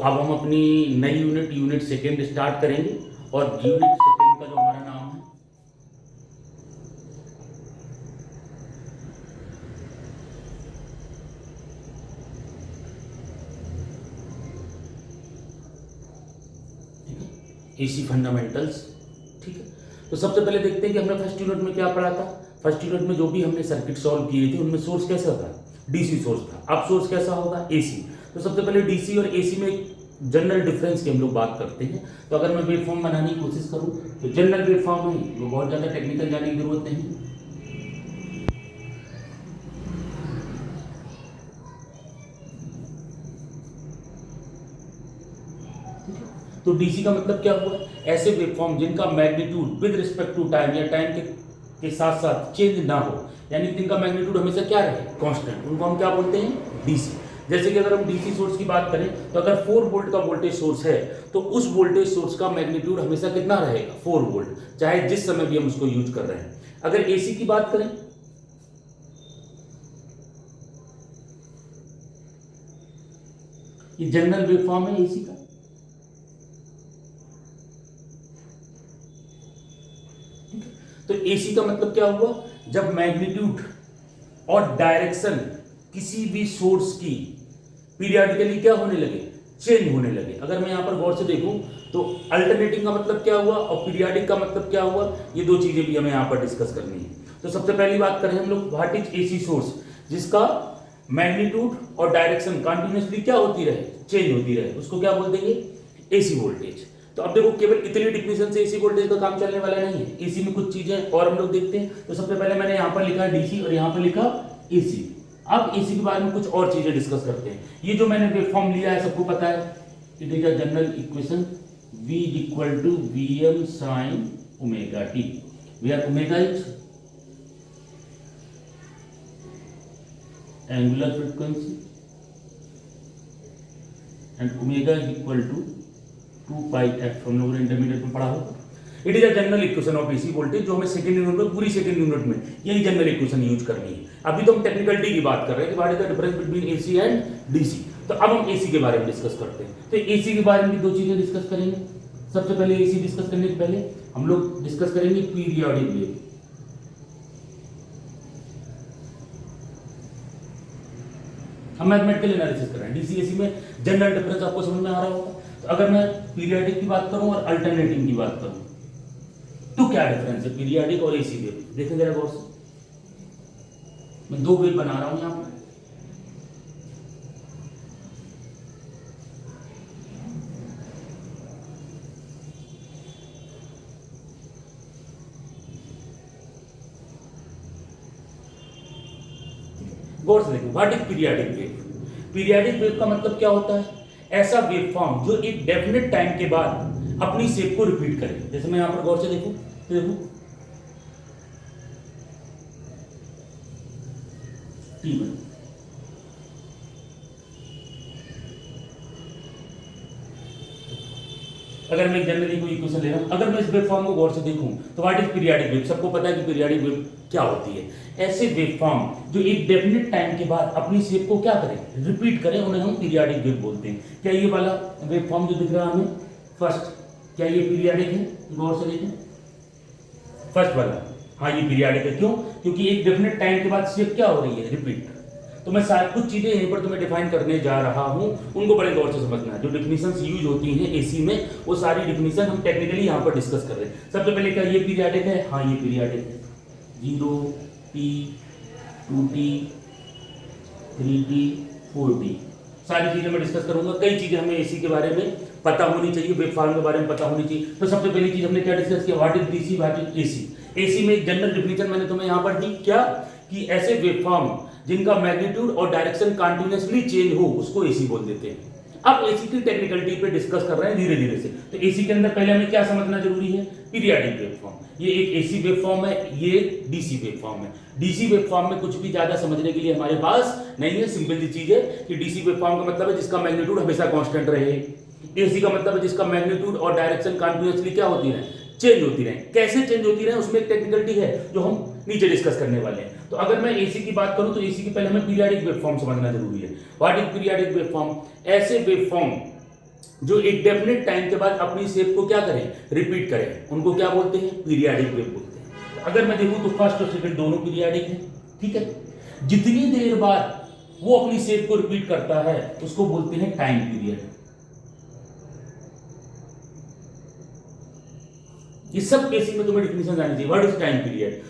अब हम अपनी नई यूनिट सेकेंड स्टार्ट करेंगे और यूनिट सेकेंड का जो हमारा नाम है एसी फंडामेंटल्स। ठीक है, तो सबसे पहले देखते हैं कि हमने फर्स्ट यूनिट में क्या पढ़ा था। फर्स्ट यूनिट में जो भी हमने सर्किट सॉल्व किए थे उनमें सोर्स कैसा था, डीसी सोर्स था। अब सोर्स कैसा होगा, एसी। तो सबसे पहले डीसी और एसी में जनरल डिफरेंस की हम लोग बात करते हैं। तो अगर मैं वेवफॉर्म बनाने की कोशिश करूं तो जनरल वेवफॉर्म है, वो बहुत ज़्यादा टेक्निकल जाने की जरूरत नहीं। तो डीसी का मतलब क्या हुआ, ऐसे वेवफॉर्म जिनका magnitude with respect to time या टाइम के साथ साथ चेंज ना हो, यानी जिनका मैग्नीट्यूड हमेशा क्या रहे, कांस्टेंट, उनको हम क्या बोलते हैं, डीसी। जैसे कि अगर हम डीसी सोर्स की बात करें तो अगर 4 वोल्ट का वोल्टेज सोर्स है तो उस वोल्टेज सोर्स का मैग्नीट्यूड हमेशा कितना रहेगा, 4 वोल्ट, चाहे जिस समय भी हम उसको यूज कर रहे हैं। अगर एसी की बात करें, ये जनरल वेवफॉर्म है एसी का। तो एसी का मतलब क्या हुआ, जब मैग्नीट्यूड और डायरेक्शन किसी भी सोर्स की पीरियडिकली क्या होने लगे, चेंज होने लगे। अगर मैं यहां पर गौर से देखूं तो अल्टरनेटिंग का मतलब क्या हुआ और पीरियडिक का मतलब क्या हुआ, ये दो चीजें भी हमें यहां पर डिस्कस करनी है। तो सबसे पहली बात करें हम लोग, व्हाट इज एसी सोर्स, जिसका मैग्नीट्यूड और डायरेक्शन कंटिन्यूअसली क्या होती रहे, चेंज होती रहे, उसको क्या बोल देंगे, एसी वोल्टेज। तो अब देखो केवल इतनी डिफिनेशन से एसी वोल्टेज का काम चलने वाला नहीं है, एसी में कुछ चीजें और हम लोग देखते हैं। तो सबसे पहले मैंने यहां पर लिखा डीसी और यहां पर लिखा एसी। अब एसी के बारे में कुछ और चीजें डिस्कस करते हैं। ये जो मैंने वेवफॉर्म लिया है सबको पता है, it is a general equation V equal to Vm sin omega t, where omega is angular frequency and omega is equal to 2 pi f, हम लोगों ने इंटरमीडिएट में पढ़ा होगा। It is a general equation of AC voltage, जो हमें second unit में, पूरी सेकंड यूनिट में यही जनरल इक्वेशन यूज करनी है। अभी तो हम टेक्निकलिटी की बात कर रहे हैं कि what is the difference between AC and DC. तो अब हम एसी के बारे में डिस्कस करते हैं। तो एसी के बारे में दो चीजें डिस्कस करेंगे। सबसे पहले एसी डिस्कस करने से पहले हम लोग डिस्कस करेंगे पीरियोडिक वेव। हम मैथमेटिकल एनालिसिस कर रहे हैं, डीसी एसी में जनरल डिफरेंस आपको समझ में आ रहा होगा। तो अगर मैं पीरियोडिक की बात करूं और अल्टरनेटिंग की बात करूं तो क्या डिफरेंस है पीरियोडिक और एसी वेव, देखें जरा गौर से। मैं दो वेव बना रहा हूं यहां पर, गौर से देखें। What is periodic wave, periodic wave का मतलब क्या होता है, ऐसा वेव फॉर्म जो एक डेफिनेट टाइम के बाद अपनी शेप को रिपीट करे। जैसे मैं यहां पर गौर से देखूं तो देखूं T1, अगर मैं जनरली कोई इक्वेशन ले रहा हूं, अगर मैं इस वेव फॉर्म को गौर से देखूं तो व्हाट इज पीरियोडिक वेव, सबको पता है कि पीरियोडिक वेव क्या होती है। ऐसे वेव फॉर्म जो एक डेफिनेट टाइम के बाद अपनी शेप को क्या करें, रिपीट करें, उन्हें हम पीरियोडिक वेव बोलते हैं। क्या ये वाला वेव फॉर्म जो दिख रहा है हमें फर्स्ट, क्या ये पीरियोडिक है, गौर से देखें फर्स्ट वाला, हाँ ये पीरियोडिक है। क्यों, क्योंकि एक डेफिनेट टाइम के बाद शेप क्या हो रही है, रिपीट। तो मैं सारी कुछ चीजें यहीं पर तुम्हें डिफाइन करने जा रहा हूं, उनको बड़े गौर से समझना है। जो डिफिनेशंस यूज होती हैं एसी में, वो सारी डिफिनेशन हम टेक्निकली यहां पर डिस्कस कर रहे हैं। सबसे पहले क्या ये पीरियोडिक है, हाँ ये पीरियोडिक है, 0T 2T 3T 4T, सारी चीजें मैं डिस्कस करूंगा। कई चीजें हमें एसी के बारे में पता होनी चाहिए, वेव फॉर्म के बारे में पता होनी चाहिए। तो सबसे पहली चीज हमने क्या डिस्कस किया, what is DC, what is AC. AC में एक जनरल डिफिनेशन मैंने तुम्हें यहां पर दी, क्या कि ऐसे वेव फॉर्म जिनका मैग्नीट्यूड और डायरेक्शन कंटीन्यूअसली चेंज हो उसको एसी बोल देते हैं। अब एसी की टेक्निकलिटी पे डिस्कस कर रहे हैं धीरे धीरे से। तो एसी के अंदर पहले हमें क्या समझना जरूरी है, पीरियोडिक वेव फॉर्म। ये एक एसी वेव फॉर्म है, ये डीसी वेव फॉर्म है। डीसी वेव फॉर्म में कुछ भी ज्यादा समझने के लिए हमारे पास नहीं है, सिंपल सी चीज है कि डीसी वेव फॉर्म का मतलब है जिसका मैग्नीट्यूड हमेशा कांस्टेंट रहे। एसी का मतलब है जिसका मैग्नीट्यूड और डायरेक्शन कंटीन्यूअसली क्या होती है, चेंज होती रहे। कैसे चेंज होती रहे उसमें एक टेक्निकलिटी है जो हम नीचे डिस्कस करने वाले हैं। तो अगर मैं एसी की बात करूं तो एसी के पहले हमें पीरियोडिक वेव फॉर्म समझना जरूरी है। What is periodic wave form, ऐसे वेव फॉर्म जो एक डेफिनेट टाइम के बाद अपनी शेप को क्या करें, रिपीट करें, उनको क्या बोलते हैं, पीरियाडिक वेव बोलते हैं। अगर मैं देखूं तो फर्स्ट और सेकंड दोनों पीरियाडिक है, ठीक है। जितनी देर बाद वो अपनी शेप को रिपीट करता है उसको बोलते हैं टाइम पीरियड। ये सब केस में तुम्हें डिफिनेशन जाननी चाहिए। What is time period?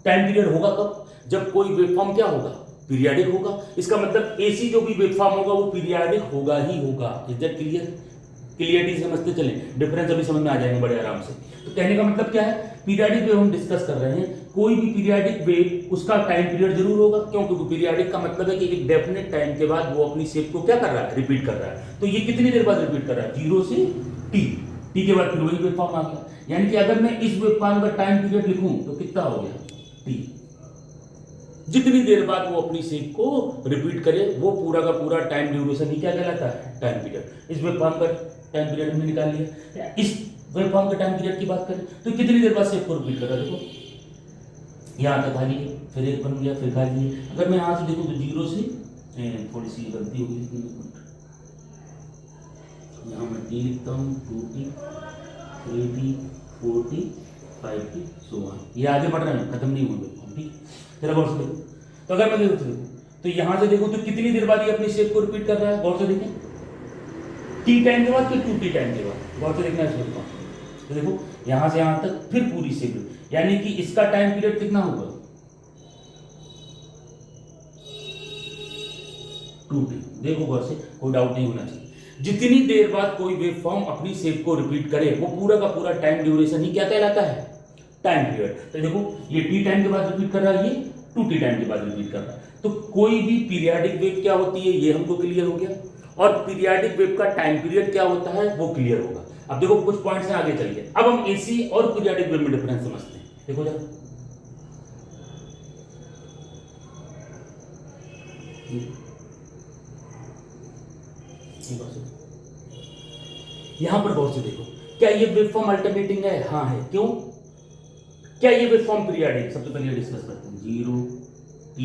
Time period होगा कब? जब कोई वेवफॉर्म क्या होगा, पीरियाडिक होगा। इसका मतलब एसी जो भी वेवफॉर्म होगा वो पीरियाडिक होगा ही होगा। Is that clear? क्लियरिटी समझते चलें, डिफरेंस अभी समझ में आ जाएंगे बड़े आराम से। तो कहने का मतलब क्या है, पीरियाडिक वेव हम डिस्कस कर रहे हैं, कोई भी पीरियाडिक वेव उसका टाइम पीरियड जरूर होगा। क्यों? क्योंकि पीरियाडिक का मतलब है कि एक डेफिनेट टाइम के बाद वो अपनी शेप को क्या कर रहा है, रिपीट कर रहा है। तो ये कितनी देर बाद रिपीट कर रहा है? 0 से टी। टी के बाद फिर वही वेवफॉर्म आ गया। यानी कि अगर मैं इस वेवफॉर्म का टाइम पीरियड लिखूं तो कितना हो गया, टी। जितनी देर बाद वो अपनी शेप को रिपीट करे वो पूरा का पूरा टाइम ड्यूरेशन ही क्या कहलाता है, टाइम पीरियड। इस वेवफॉर्म का टाइम पीरियड हमने निकाल लिया। इस वेवफॉर्म के टाइम पीरियड की बात करें तो कितनी देर बाद शेप को रिपीट कर रहा है, देखो यहाँ तक खा लिए, फिर एक बन गया, फिर खा लिए। अगर मैं यहाँ से देखूँ तो 0 से थोड़ी सी गलती होगी, यहाँ मैं टी लिखता हूँ, 2t 3t 4t 5t so on. ये आगे बढ़ रहे हैं, खत्म नहीं होंगे, ठीक। जरा गौर से देखो, तो अगर मैं देखो तो यहाँ से देखो तो कितनी देर बाद ये अपनी शेप को रिपीट कर रहा है, गौर से देखें। टी टाइम के बाद, फिर 2t टाइम के बाद, गौर से देखना है इसको। तो देखो यहाँ से यहाँ तक फिर पूरी शेप, यानी कि इसका टाइम पीरियड कितना होगा, 2t। देखो गौर से, कोई डाउट नहीं होना चाहिए। जितनी देर बाद कोई वेवफॉर्म अपनी शेप को रिपीट करे वो पूरा का पूरा टाइम ड्यूरेशन ही क्या कहलाता है, टाइम पीरियड। तो देखो ये टी टाइम के बाद रिपीट कर रहा है, ये 2t टाइम के बाद रिपीट कर रहा है। तो कोई भी पीरियाडिक वेव क्या होती है ये हमको क्लियर हो गया, और पीरियाडिक वेव का टाइम पीरियड क्या होता है वो क्लियर होगा। अब देखो कुछ पॉइंट्स से आगे चलिए, अब हम एसी और पीरियाडिक वेव में डिफरेंस समझते हैं। देखो जरा, यहां पर गौर से देखो, क्या ये वेवफॉर्म अल्टरनेटिंग है? हाँ है। क्यों? क्या ये वेवफॉर्म पीरियाडिक? सबसे पहले डिस्कस करते हैं, 0 t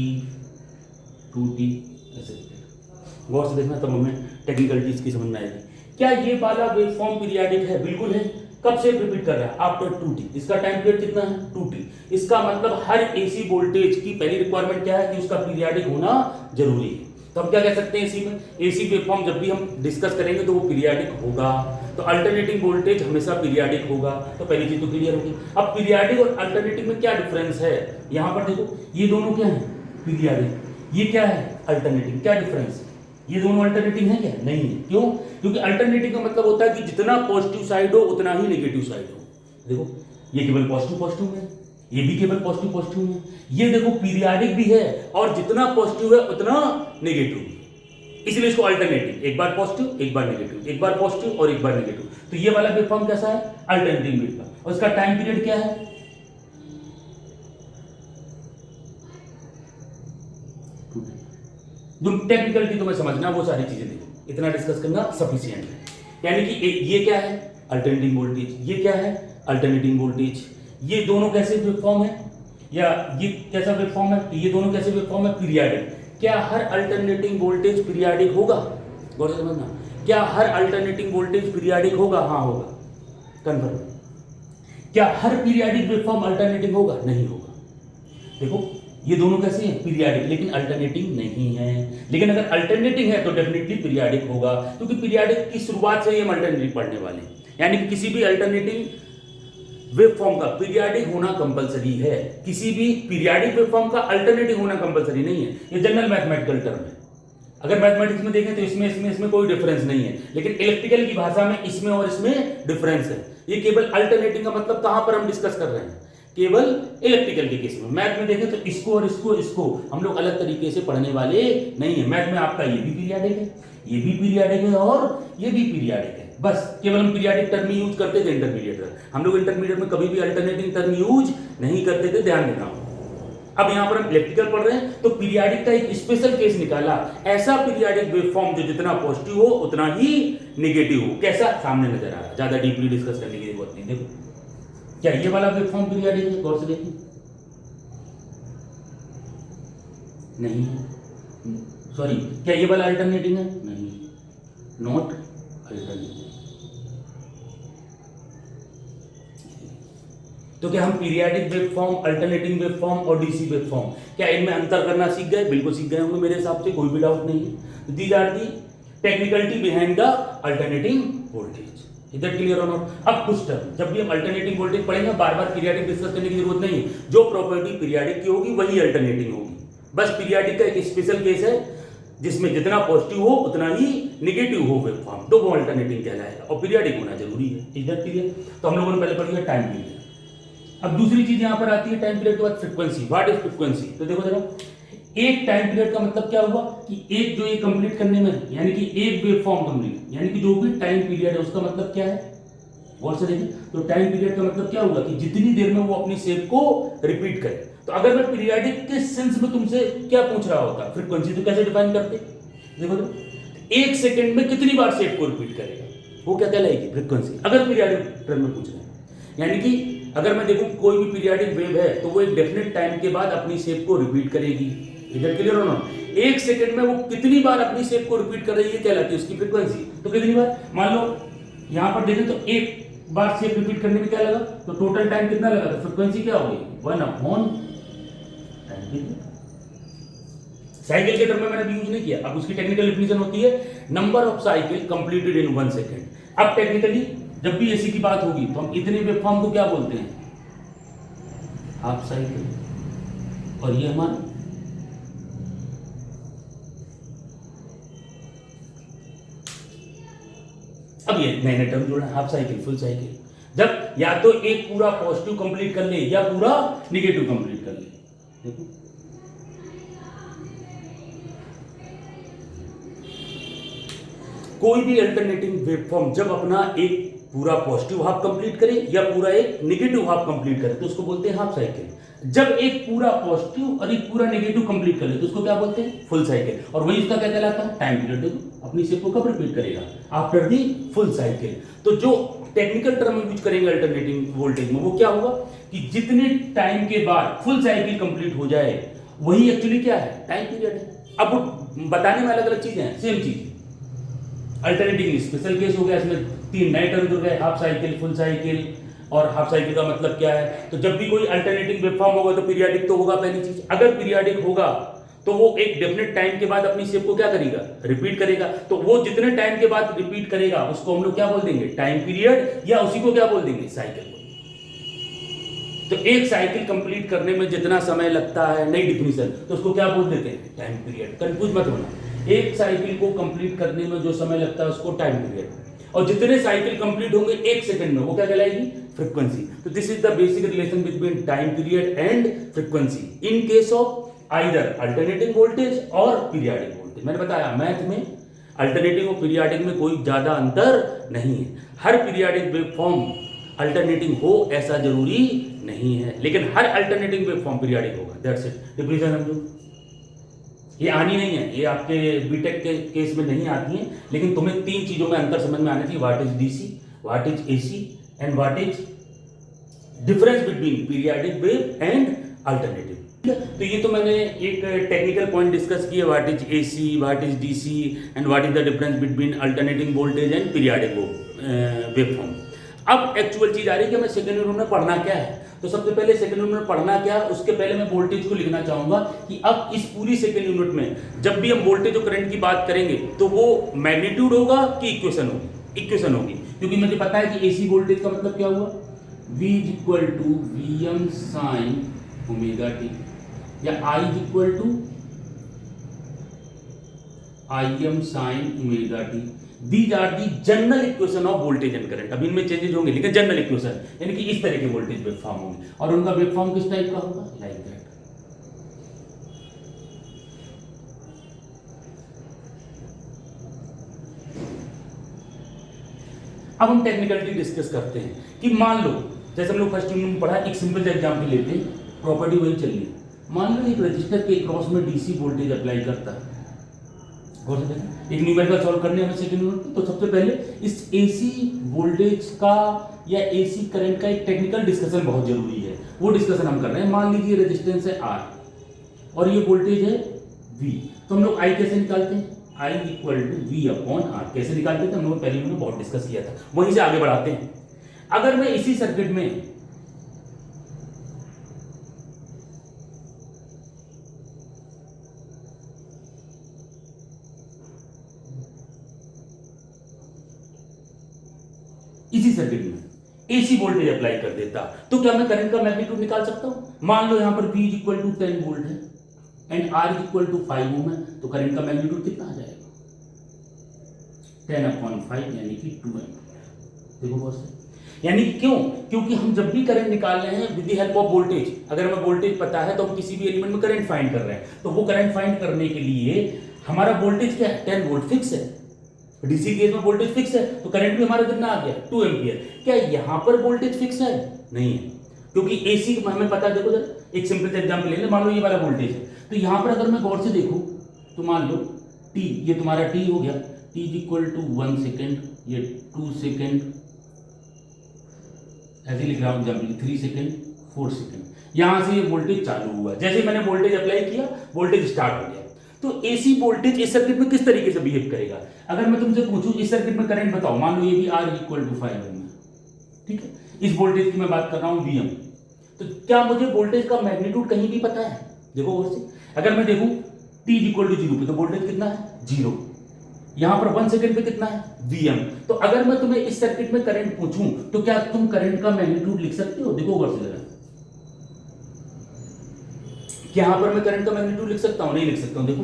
2t ऐसे गौर से देखना, तब हमें टेक्निकलिटीज की समझ में आएगी। क्या ये वाला वेवफॉर्म पीरियाडिक है? बिल्कुल है। कब से रिपीट कर रहा है? After 2t। इसका टाइम पीरियड कितना है, 2t। इसका मतलब हर एसी वोल्टेज की पहली रिक्वायरमेंट क्या है कि उसका पीरियाडिक होना जरूरी है। तो हम क्या कह सकते हैं एसी में, एसी वेवफॉर्म जब भी हम डिस्कस करेंगे तो वो पीरियाडिक होगा। तो अल्टरनेटिंग वोल्टेज हमेशा पीरियाडिक होगा। तो पहली चीज तो क्लियर होगी। अब पीरियाडिक और अल्टरनेटिंग में क्या डिफरेंस है? यहां पर देखो, ये दोनों क्या है, पीरियाडिक, ये क्या है, अल्टरनेटिंग। क्या डिफरेंस? ये दोनों अल्टरनेटिंग है क्या? नहीं है। क्यों? क्योंकि अल्टरनेटिंग का मतलब होता है कि जितना पॉजिटिव साइड हो उतना ही नेगेटिव साइड हो। देखो ये केवल पॉजिटिव पॉजिटिव है, ये भी केवल पॉजिटिव पॉजिटिव है। ये देखो पीरियाडिक भी है और जितना पॉजिटिव है उतना नेगेटिव भी, इसलिए इसको अल्टरनेटिव, एक बार पॉजिटिव एक बार नेगेटिव, एक बार पॉजिटिव और एक बार नेगेटिव। तो ये वाला वेवफॉर्म कैसा है, अल्टरनेटिंग वेवफॉर्म। और इसका टाइम पीरियड क्या है, जो टेक्निकल की तुम्हें समझना वो सारी चीजें देखो, इतना डिस्कस करना सफिशिएंट है। यानी कि ये क्या है, अल्टरनेटिंग वोल्टेज, ये क्या है, अल्टरनेटिंग वोल्टेज। ये दोनों कैसे वेवफॉर्म है, या ये कैसा वेवफॉर्म है, ये दोनों कैसे वेवफॉर्म है, पीरियाडिक। क्या हर अल्टरनेटिंग वोल्टेज पीरियाडिक होगा? गौर से समझना, क्या हर अल्टरनेटिंग वोल्टेज पीरियाडिक होगा? हाँ होगा, कन्फर्म। क्या हर पीरियाडिक वेवफॉर्म अल्टरनेटिंग होगा? नहीं होगा। देखो ये दोनों कैसे हैं, पीरियाडिक, लेकिन अल्टरनेटिंग नहीं है। लेकिन अगर अल्टरनेटिंग है तो डेफिनेटली पीरियाडिक होगा, क्योंकि पीरियाडिक की शुरुआत से ही हम अल्टरनेटिव पढ़ने वाले हैं। यानी कि किसी भी अल्टरनेटिंग वेवफॉर्म का पीरियाडिक होना कंपलसरी है, किसी भी पीरियाडिक वेवफॉर्म का अल्टरनेटिव होना कंपलसरी नहीं है। ये जनरल मैथमेटिकल टर्म है। अगर मैथमेटिक्स में देखें तो इसमें कोई डिफरेंस नहीं है, लेकिन इलेक्ट्रिकल की भाषा में इसमें और इसमें डिफरेंस है। ये केवल अल्टरनेटिंग का मतलब कहां पर हम डिस्कस कर रहे हैं, केवल इलेक्ट्रिकल के केस में। मैथ में देखें तो इसको और इसको हम लोग अलग तरीके से पढ़ने वाले नहीं है। मैथ में आपका ये भी पीरियाडिक है, ये भी पीरियाडिक है और ये भी पीरियाडिक है। बस केवल हम पीरियाडिक टर्म यूज करते थे इंटरमीडिएट में। हम लोग इंटरमीडिएट में कभी भी अल्टरनेटिंग टर्म यूज नहीं करते थे, ध्यान देना। अब यहां पर हम इलेक्ट्रिकल पढ़ रहे हैं तो पीरियाडिक का एक स्पेशल केस निकाला, ऐसा पीरियाडिक वेवफॉर्म जो जितना पॉजिटिव हो उतना ही नेगेटिव हो। कैसा, सामने नजर आ रहा है, ज्यादा डीपली डिस्कस करने की जरूरत नहीं। देखो क्या ये वाला वेवफॉर्म पीरियाडिक है, गौर से देखिए, नहीं है। सॉरी, क्या ये वाला अल्टरनेटिंग है, नहीं, नॉट अल्टरनेटिंग। तो क्या हम periodic wave form, alternating wave form और डीसी वेव फॉर्म, क्या इनमें अंतर करना सीख गए? बिल्कुल सीख गए होंगे मेरे हिसाब से, कोई भी डाउट नहीं है। These are the technicality behind the alternating voltage. Is that clear और नॉट? अब कुछ टर्म जब भी हम अल्टरनेटिंग वोल्टेज पढ़ेंगे, बार बार पीरियाडिक डिस्कस करने की जरूरत नहीं है। जो प्रॉपर्टी पीरियाडिक की होगी वही अल्टरनेटिंग होगी। बस पीरियाडिक का एक स्पेशल केस है जिसमें जितना पॉजिटिव हो उतना ही नेगेटिव हो वेव फॉर्म, तो वो अल्टरनेटिंग कहलाएगा और पीरियाडिक होना जरूरी है। Is that clear? तो हम लोगों ने पहले पढ़ी है टाइम पीरियड। अब दूसरी चीज यहां पर आती है टाइम पीरियड के बाद फ्रीक्वेंसी। What is frequency? तो देखो जरा, एक टाइम पीरियड का मतलब क्या हुआ कि एक जो ये कंप्लीट करने में, यानी कि एक वेव फॉर्म कंप्लीट, यानी कि जो भी टाइम पीरियड है उसका मतलब क्या है? गौर से देखिए, तो टाइम पीरियड का मतलब क्या होगा कि जितनी देर में वो अपनी शेप को रिपीट करे। तो अगर मैं पीरियडिक के सेंस में तुमसे क्या पूछ रहा होता, फ्रीक्वेंसी, तो कैसे डिफाइन करते? देखो तो, एक सेकंड में कितनी बार शेप को रिपीट करेगा, वो क्या कहलाएगी? फ्रीक्वेंसी। अगर पीरियडिक टर्म में पूछ रहे हैं, यानी कि अगर मैं देखूं कोई भी पीरियडिक वेव है तो वो एक डेफिनेट टाइम के बाद अपनी शेप को रिपीट करेगी। इधर क्लियर हो ना? एक सेकंड में वो कितनी बार अपनी शेप को रिपीट कर रही है कहलाती है उसकी फ्रीक्वेंसी। तो कितनी बार, मान लो यहां पर देखें तो एक बार शेप रिपीट करने में क्या लगा, तो टोटल टाइम कितना लगा, तो फ्रीक्वेंसी क्या हो गई? 1/टाइम पीरियड। साइकिल के टर्म में मैंने यूज नहीं किया। अब उसकी टेक्निकल डेफिनेशन होती है number of cycle completed in 1 second. अब टेक्निकली जब भी एसी की बात होगी तो हम इतने वेव फॉर्म को क्या बोलते हैं? Half cycle. और ये हमारा अब ये नए टर्म जोड़ा, हाफ साइकिल, फुल साइकिल। जब या तो एक पूरा पॉजिटिव कंप्लीट कर ले या पूरा निगेटिव कंप्लीट कर ले। देखो कोई भी अल्टरनेटिंग वेव फॉर्म जब अपना एक पूरा पॉजिटिव हाफ कंप्लीट करे या पूरा एक नेगेटिव हाफ कंप्लीट करे तो उसको बोलते हैं हाफ साइकिल। जब एक पूरा पॉजिटिव और एक पूरा नेगेटिव कंप्लीट करे तो उसको क्या बोलते हैं? Full cycle. और वही उसका क्या कहलाता है? Time period. देखो अपनी शेप को कब रिपीट करेगा? After the full cycle. तो जो टेक्निकल टर्म यूज करेंगे अल्टरनेटिंग वोल्टेज में वो क्या होगा कि जितने टाइम के बाद फुल साइकिल कंप्लीट हो जाए वही एक्चुअली क्या है? टाइम पीरियड है। अब बताने में अलग अलग चीजें हैं, सेम चीज। अल्टरनेटिंग स्पेशल केस हो गया, इसमें 3 नए टर्म जुड़ गए, हाफ साइकिल, फुल साइकिल। और हाफ साइकिल का मतलब क्या है? तो जब भी कोई अल्टरनेटिंग वेव फॉर्म होगा तो पीरियडिक तो होगा पहली चीज। अगर पीरियडिक होगा तो वो एक डेफिनेट टाइम के बाद अपनी शेप को क्या करेगा? रिपीट करेगा। तो वो जितने टाइम के बाद रिपीट करेगा उसको हम लोग क्या बोल देंगे? टाइम पीरियड, या उसी को क्या बोल देंगे? साइकिल। तो एक साइकिल कंप्लीट करने में जितना समय लगता है, नई डिफिनेशन, तो उसको क्या बोल देते हैं? Time period. कंफ्यूज मत होना। एक साइकिल को कंप्लीट करने में जो समय लगता है उसको टाइम पीरियड, और जितने साइकिल कंप्लीट होंगे एक सेकंड में वो क्या कहलाएगी? फ्रीक्वेंसी। तो this is the basic relation between time period and frequency in case of either alternating voltage और पीरियडिक वोल्टेज। मैंने बताया मैथ में अल्टरनेटिंग और पीरियडिक में कोई ज्यादा अंतर नहीं है। हर पीरियडिक वेव फॉर्म अल्टरनेटिंग हो ऐसा जरूरी नहीं है, लेकिन हर अल्टरनेटिंग वेव फॉर्म पीरियडिक होगा। That's it. डिफरेंस समझो, ये आनी नहीं है, ये आपके बीटेक के केस में नहीं आती है, लेकिन तुम्हें 3 चीजों में अंतर समझ में आना चाहिए। What is DC, what is AC and what is difference between periodic wave and alternative. तो ये तो मैंने एक टेक्निकल पॉइंट डिस्कस किया, what is AC, what is DC and what is the difference between alternating voltage and periodic wave form. अब actual चीज आ रही है कि हमें सेकेंड यूनिट में पढ़ना क्या है। तो सबसे पहले सेकेंड यूनिट में पढ़ना क्या है, उसके पहले मैं वोल्टेज को लिखना चाहूंगा कि अब इस पूरी सेकेंड यूनिट में जब भी हम वोल्टेज और करंट की बात करेंगे तो वो मैग्नीट्यूड होगा कि इक्वेशन होगी? इक्वेशन होगी, क्योंकि मुझे पता है कि एसी वोल्टेज का मतलब क्या हुआ? V equal to Vm sine omega t, या I equal to Im sine omega t. These are the general equation of voltage and current. अब इनमें चेंजेस होंगे, लेकिन जनरल इक्वेशन यानी कि इस तरह के वोल्टेज वेव फॉर्म होंगे, और उनका वेव फॉर्म किस टाइप का होगा? Like that. अब हम टेक्निकलिटी डिस्कस करते हैं कि मान लो जैसे हम लोग फर्स्ट यूनिट में पढ़ा, एक सिंपल सा एग्जांपल लेते हैं, प्रॉपर्टी वही चल रही है। मान लो एक रजिस्टर के क्रॉस में डीसी वोल्टेज अप्लाई करता है। एक न्यूमेरिकल सॉल्व करने में सेकंड यूनिट, तो सबसे पहले इस एसी वोल्टेज का या एसी करंट का एक टेक्निकल डिस्कशन बहुत जरूरी है, वो डिस्कशन हम कर रहे हैं। मान लीजिए रेजिस्टेंस है R और ये वोल्टेज है V, तो हम लोग I कैसे निकालते हैं? I equal to V upon R. कैसे निकालते थे हम लोग पहले मैंने बहुत डिस्कस किया था, वहीं से आगे बढ़ाते हैं। अगर मैं इसी सर्किट में एसी वोल्टेज अप्लाई कर देता तो क्या मैं करंट का मैग्नीट्यूड निकाल सकता हूं? मान लो यहां पर V इक्वल टू 10 वोल्ट है एंड R इक्वल टू 5 ओम है, तो करंट का मैग्नीट्यूड कितना आ जाएगा? 10/5 यानी कि 2 एम्पीयर। देखो बहुत सही, यानी कि क्यों? क्योंकि हम जब भी करंट निकाल रहे हैं with the help of voltage, अगर हमें वोल्टेज पता है तो हम किसी भी एलिमेंट में करंट फाइंड कर रहे हैं, तो वो करंट फाइंड करने के लिए हमारा वोल्टेज क्या है? 10 वोल्ट फिक्स है। डीसी केस में वोल्टेज फिक्स है तो करंट भी हमारा कितना आ गया? 2 एम्पीयर। क्या यहां पर वोल्टेज फिक्स है? नहीं है, क्योंकि एसी में हमें पता है। देखो जरा एक सिंपल एग्जांपल ले ले, मान लो ये वाला वोल्टेज है, तो यहां पर अगर मैं गौर से देखूं तो मान लो टी, ये तुम्हारा टी हो गया, टी इक्वल टू 1 सेकेंड, ये 2 सेकेंड, ऐसे लिख रहा हूं एग्जाम्पल 3 सेकेंड, 4 सेकेंड, यहां से ये वोल्टेज चालू हुआ। जैसे मैंने वोल्टेज अप्लाई किया वोल्टेज स्टार्ट हो गया। तो एसी वोल्टेज इस सर्किट में किस तरीके से बिहेव करेगा? अगर मैं तुमसे पूछूं इस सर्किट में करंट बताओ, मान लो ये भी R इक्वल टू 5 ओम है, ठीक है, इस वोल्टेज की मैं बात कर रहा हूं Vm, तो क्या मुझे वोल्टेज का मैग्नीट्यूड कहीं भी पता है? देखो और से अगर मैं देखूं t इक्वल टू 0 पे तो वोल्टेज कितना है? 0। यहां पर 1 सेकंड पे कितना है? Vm। तो अगर मैं तुम्हें इस सर्किट में करंट पूछूं तो क्या तुम करंट का मैग्नीट्यूड लिख सकते हो? देखो और से जरा, क्या यहां पर मैं करंट का मैग्नीट्यूड लिख सकता हूं? नहीं लिख सकता हूं। देखो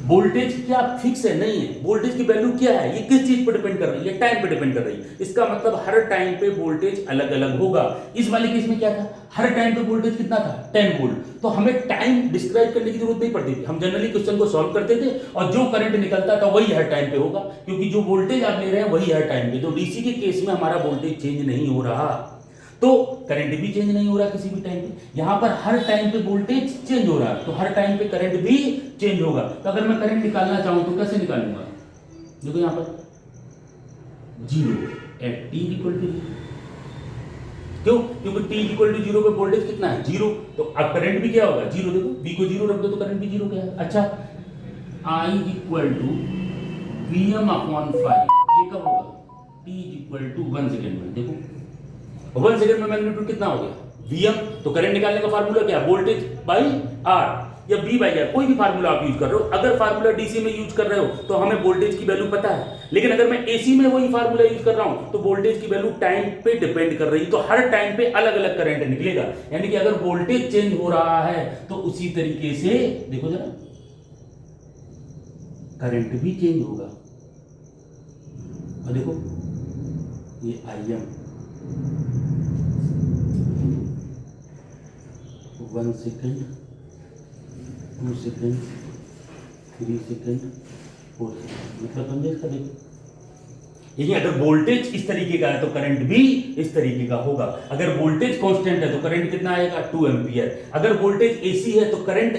वोल्टेज क्या फिक्स है? नहीं है। वोल्टेज की वैल्यू क्या है? ये किस चीज पर डिपेंड कर रही है? टाइम पे डिपेंड कर रही है। इसका मतलब हर टाइम पे वोल्टेज अलग अलग होगा। इस वाले केस में क्या था? हर टाइम पे वोल्टेज कितना था? 10 वोल्ट। तो हमें टाइम डिस्क्राइब करने की जरूरत नहीं पड़ती थी, हम जनरली क्वेश्चन को सॉल्व करते थे और जो करंट निकलता था वही हर टाइम पे होगा, क्योंकि जो वोल्टेज आप ले रहे हैं वही हर टाइम पे। तो डीसी के केस में हमारा वोल्टेज चेंज नहीं हो रहा, तो करंट भी चेंज नहीं हो रहा किसी भी टाइम पे। यहां पर हर टाइम पे वोल्टेज चेंज हो रहा है, तो हर टाइम पे करंट भी चेंज होगा। तो अगर मैं करंट निकालना चाहूं तो कैसे निकालूंगा? देखो यहां पर 0 एट t इक्वल टू 0। क्यों? क्योंकि t इक्वल टू 0 पे वोल्टेज कितना है? 0। तो अब करंट भी क्या होगा? 0। देखो v को 0 रख दो तो करंट भी 0 क्या है? अच्छा, I equal to Vm upon 5, ये कब होगा? t इक्वल टू 1 सेकेंड में। देखो 1 सेकंड में मैग्नीट्यूड कितना हो गया? Vm। तो करंट निकालने का फार्मूला क्या? वोल्टेज बाई R या V बाई R, कोई भी फार्मूला आप यूज कर रहे हो। अगर फार्मूला डीसी में यूज कर रहे हो तो हमें वोल्टेज की वैल्यू पता है, लेकिन अगर मैं एसी में वही फार्मूला यूज कर रहा हूं तो वोल्टेज की वैल्यू टाइम पे डिपेंड कर रही है, तो हर टाइम पे अलग अलग करंट निकलेगा। यानी कि अगर वोल्टेज चेंज हो रहा है तो उसी तरीके से देखो जरा करंट भी चेंज होगा। और देखो ये Im 1 second, 2 second, 3 second, 4 second, मतलब समझे इसका? देखो यही अगर वोल्टेज इस तरीके का है तो करंट भी इस तरीके का होगा। अगर वोल्टेज कांस्टेंट है तो करंट कितना आएगा? 2 एम्पीयर। अगर वोल्टेज एसी है तो करंट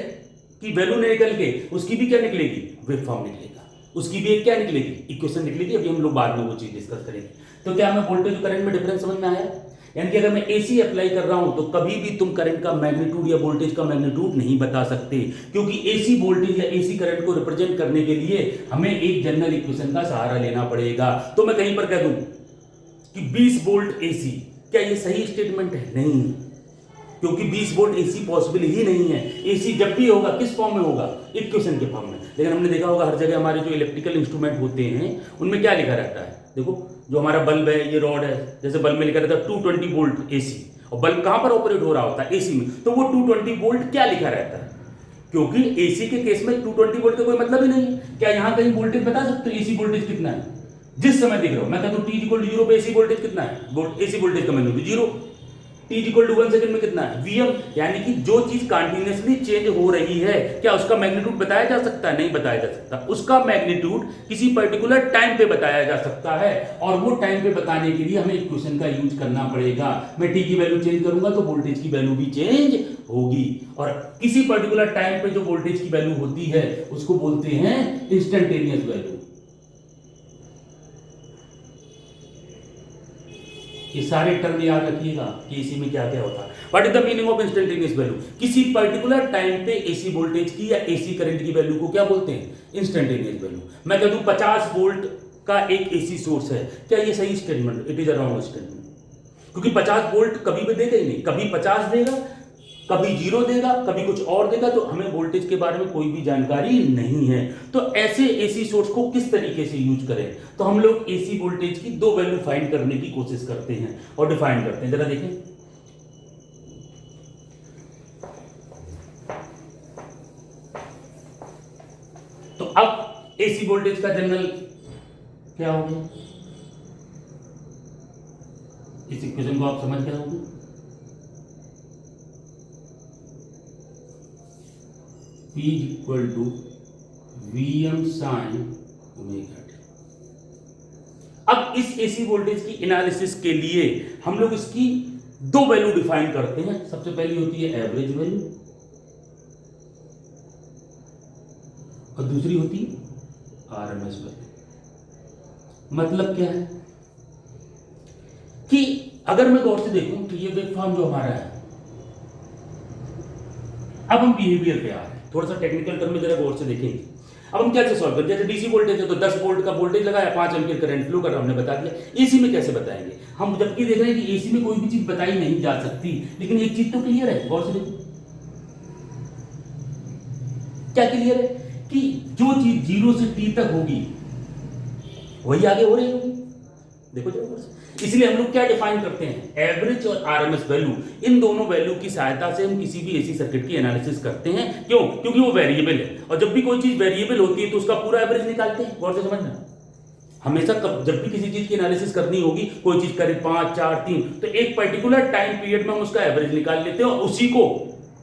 की वैल्यू निकल के उसकी भी क्या निकलेगी? वेवफॉर्म निकलेगा, उसकी भी एक क्या निकलेगी? इक्वेशन निकलेगी। अभी हम लोग बाद में वो चीज डिस्कस करेंगे। तो क्या हमें वोल्टेज और करंट में डिफरेंस समझ में आया? यानी कि अगर मैं एसी अप्लाई कर रहा हूं तो कभी भी तुम करंट का मैग्नीट्यूड या वोल्टेज का मैग्नीट्यूड नहीं बता सकते, क्योंकि एसी वोल्टेज या एसी करंट को रिप्रेजेंट करने के लिए हमें एक जनरल इक्वेशन का सहारा लेना पड़ेगा। तो मैं कहीं पर कह दूं कि 20 वोल्ट एसी, क्या ये सही स्टेटमेंट है? नहीं, क्योंकि 20 वोल्ट एसी पॉसिबल ही नहीं है। एसी जब भी होगा किस फॉर्म में होगा? इक्वेशन के फॉर्म में। लेकिन हमने देखा होगा हर जगह हमारे जो इलेक्ट्रिकल इंस्ट्रूमेंट होते हैं उनमें क्या लिखा रहता है? देखो जो हमारा बल्ब है, ये रॉड है, जैसे बल्ब में लिखा रहता है 220 वोल्ट एसी, और बल्ब कहां पर ऑपरेट हो रहा होता है? एसी में। तो वो 220 वोल्ट क्या लिखा रहता है? क्योंकि एसी के केस में 220 वोल्ट का कोई मतलब ही नहीं है। क्या यहां कहीं वोल्टेज बता सकते हो एसी वोल्टेज कितना है? जिस समय देख रहा हूं मैं कहता हूं t इक्वल टू 0 पे एसी वोल्टेज कितना है? एसी वोल्टेज का magnitude 0। t equal to 1 second में कितना है? Vm। यानी कि जो चीज कंटिन्यूअसली चेंज हो रही है क्या उसका मैग्नीट्यूड बताया जा सकता है? नहीं बताया जा सकता। उसका मैग्नीट्यूड किसी पर्टिकुलर टाइम पे बताया जा सकता है, और वो टाइम पे बताने के लिए हमें इक्वेशन का यूज करना पड़ेगा। मैं t की वैल्यू चेंज करूंगा तो वोल्टेज की वैल्यू भी चेंज होगी, और किसी पर्टिकुलर टाइम पे जो वोल्टेज की वैल्यू होती है उसको बोलते हैं इंस्टेंटेनियस वैल्यू। ये सारे टर्म याद रखिएगा कि एसी में क्या क्या होता है। What is the meaning of instantaneous value? किसी पर्टिकुलर टाइम पे एसी वोल्टेज की या एसी करंट की वैल्यू को क्या बोलते हैं? Instantaneous value. मैं कह दूं 50 वोल्ट का एक एसी सोर्स है, क्या ये सही statement? It is a wrong statement, क्योंकि 50 वोल्ट कभी भी देगा ही नहीं, कभी 50 देगा, कभी 0 देगा, कभी कुछ और देगा, तो हमें वोल्टेज के बारे में कोई भी जानकारी नहीं है। तो ऐसे एसी सोर्स को किस तरीके से यूज करें? तो हम लोग एसी वोल्टेज की दो वैल्यू फाइंड करने की कोशिश करते हैं और डिफाइन करते हैं। जरा देखें, तो अब एसी वोल्टेज का जनरल क्या हो गया, इस इक्वेशन को आप समझ गए होंगे। P equal to Vm sine omega t. अब इस एसी वोल्टेज की एनालिसिस के लिए हम लोग इसकी दो वैल्यू डिफाइन करते हैं। सबसे पहली होती है एवरेज वैल्यू और दूसरी होती है आरएमएस वैल्यू। मतलब क्या है कि अगर मैं गौर से देखूं तो ये वेवफॉर्म जो हमारा है, अब हम बिहेवियर पे आ रहे हैं, थोड़ा सा टेक्निकल टर्म में जरा गौर से देखेंगे। अब हम कैसे सॉल्व करें? जैसे डीसी वोल्टेज है तो 10 वोल्ट का वोल्टेज लगाया, 5 एम्पीयर करंट फ्लो कर रहा, हमने बता दिया। एसी में कैसे बताएंगे? हम जबकि देख रहे हैं कि एसी में कोई भी चीज बताई नहीं जा सकती, लेकिन एक चीज तो क्लियर है, गौर से देखो। क्या क्लियर है? कि जो चीज 0 से T तक होगी वही आगे हो रही होगी। देखो जरा, इसलिए हम लोग क्या डिफाइन करते हैं? एवरेज और आरएमएस वैल्यू। इन दोनों वैल्यू की सहायता से हम किसी भी एसी सर्किट की एनालिसिस करते हैं। क्यों? क्योंकि वो वेरिएबल है, और जब भी कोई चीज वेरिएबल होती है तो उसका पूरा एवरेज निकालते हैं। गौर से समझना, हमेशा जब भी किसी चीज की एनालिसिस करनी होगी, कोई चीज करे 5, 4, 3, तो एक पर्टिकुलर टाइम पीरियड में हम उसका एवरेज निकाल लेते हैं और उसी को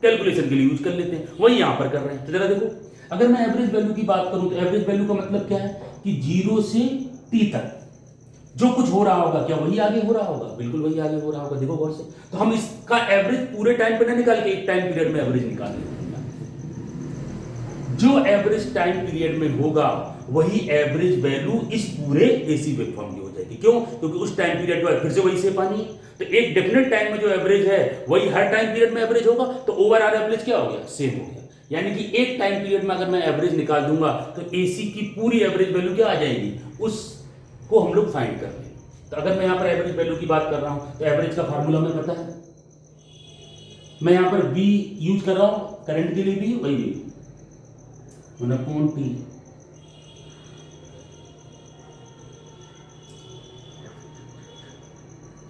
कैलकुलेशन के लिए यूज कर लेते हैं। वही यहां पर कर रहे हैं। तो जरा देखो, अगर मैं एवरेज वैल्यू की बात करूं तो एवरेज वैल्यू का मतलब क्या है कि 0 से T तक जो कुछ हो रहा होगा, क्या वही आगे हो रहा होगा? बिल्कुल वही आगे हो रहा होगा। देखो गौर से, तो हम इसका एवरेज पूरे टाइम पे ना निकाल के एक टाइम पीरियड में एवरेज निकाल लेते हैं। जो एवरेज टाइम पीरियड में होगा वही एवरेज वैल्यू इस पूरे एसी वेवफॉर्म की हो जाएगी। क्यों? क्योंकि उस टाइम पीरियड जो है फिर से वही से पानी है, तो एक डेफिनेट टाइम में जो एवरेज है वही हर टाइम पीरियड में एवरेज होगा, तो ओवरऑल एवरेज क्या हो गया? सेम हो गया। यानी कि एक टाइम पीरियड में अगर मैं एवरेज निकाल दूंगा तो एसी की पूरी एवरेज वैल्यू क्या आ जाएगी, उसको हम लोग फाइंड कर लेंगे। तो अगर मैं यहां पर एवरेज वैल्यू की बात कर रहा हूं तो एवरेज का फार्मूला हमें पता है। मैं यहां पर V यूज कर रहा हूं, करंट के लिए भी वही V 1/T।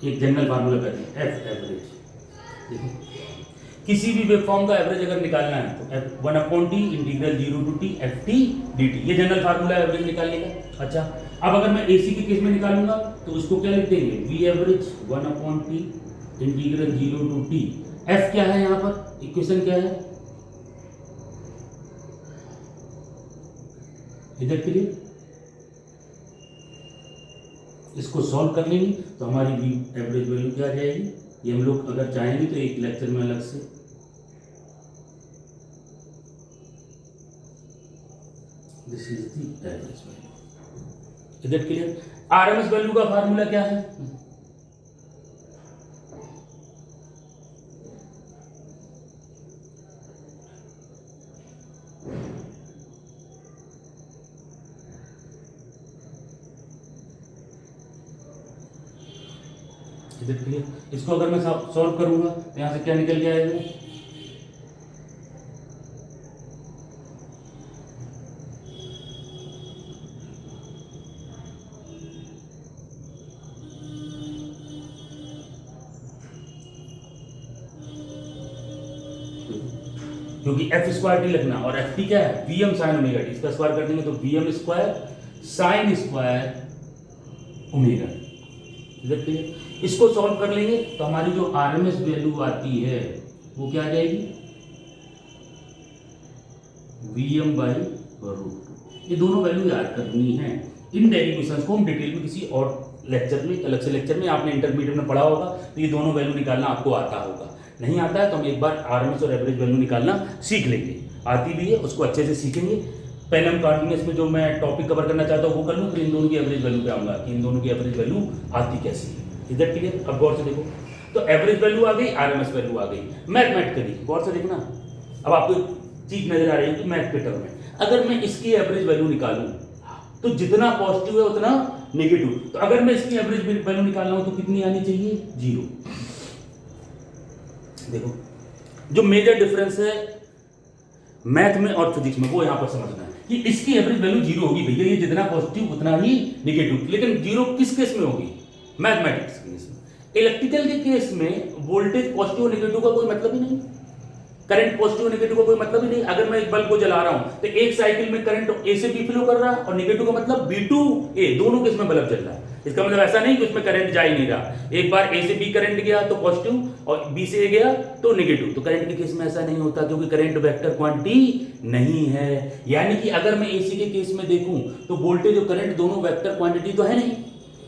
एक जनरल फार्मूला कहते हैं F एवरेज। किसी भी वेवफॉर्म का एवरेज अगर निकालना है तो 1/T integral 0 to T ft dt, ये जनरल फार्मूला है एवरेज निकालने का। अच्छा, अब अगर मैं एसी के केस में निकालूंगा तो उसको क्या लिख देंगे? V average 1/T integral 0 to T। F क्या है यहां पर? इक्वेशन क्या है? इधर के लिए इसको सॉल्व कर लेंगे तो हमारी V एवरेज वैल्यू क्या आ जाएगी? ये हम लोग अगर चाहेंगे तो एक लेक्चर में अलग से this is the average value. Is it clear? RMS value का फार्मूला क्या है? Is it clear? इसको अगर मैं सॉल्व करूंगा तो यहां से क्या निकल के आएगा? क्योंकि एफ स्क्वायर टी लिखना और एफ टी क्या है? VM sine omega T. इसका स्क्वायर कर देंगे तो VM square sine square omega. इसको सॉल्व कर लेंगे तो हमारी जो आरएमएस वैल्यू आती है वो क्या आ जाएगी? Vm by root. ये दोनों वैल्यू याद करनी है। इन डेरिवेशंस को हम डिटेल में किसी और लेक्चर में, अलग से लेक्चर में, आपने इंटरमीडिएट में पढ़ा होगा तो ये दोनों वैल्यू निकालना आपको आता होगा। नहीं आता है तो हम एक बार आरएमएस और एवरेज वैल्यू निकालना सीख लेंगे। आती भी है, उसको अच्छे से सीखेंगे। पहले हम कंटिन्यूअस में जो मैं टॉपिक कवर करना चाहता हूँ वो कर लूँ, फिर इन दोनों की एवरेज वैल्यू पे आऊंगा कि इन दोनों की एवरेज वैल्यू आती कैसी है। Is that clear? अब गौर से देखो, तो एवरेज वैल्यू आ गई, आरएमएस वैल्यू आ गई। मैथमेटिकली गौर से देखना, अब आपको चीज नजर आ रही है कि मैथ के टर्म में अगर मैं इसकी एवरेज वैल्यू निकालूं तो जितना पॉजिटिव है उतना नेगेटिव, तो अगर मैं इसकी एवरेज वैल्यू निकाल रहा हूं तो कितनी आनी चाहिए? 0। देखो जो मेजर डिफरेंस है मैथ में और फिजिक्स में वो यहां पर समझना है कि इसकी एवरेज वैल्यू 0 होगी भैया, ये जितना पॉजिटिव उतना ही नेगेटिव, लेकिन 0 किस केस में होगी? मैथमेटिक्स के केस में। इलेक्ट्रिकल के केस में वोल्टेज पॉजिटिव और नेगेटिव का कोई मतलब ही नहीं, करंट पॉजिटिव नेगेटिव का कोई मतलब ही नहीं। अगर मैं एक बल्ब को जला रहा हूं तो एक साइकिल में करंट ए से बी फ्लो कर रहा है और नेगेटिव का मतलब बी टू ए, दोनों केस में बल्ब जल रहा है। इसका मतलब ऐसा नहीं कि उसमें करंट जा ही नहीं रहा, एक बार ए से बी करंट गया तो पॉजिटिव और बी से ए गया तो नेगेटिव। तो करंट के केस में ऐसा नहीं होता क्योंकि करंट वेक्टर क्वांटिटी नहीं है। यानी कि अगर मैं एसी के केस में देखूं तो वोल्टेज और करंट दोनों वेक्टर क्वांटिटी तो है नहीं।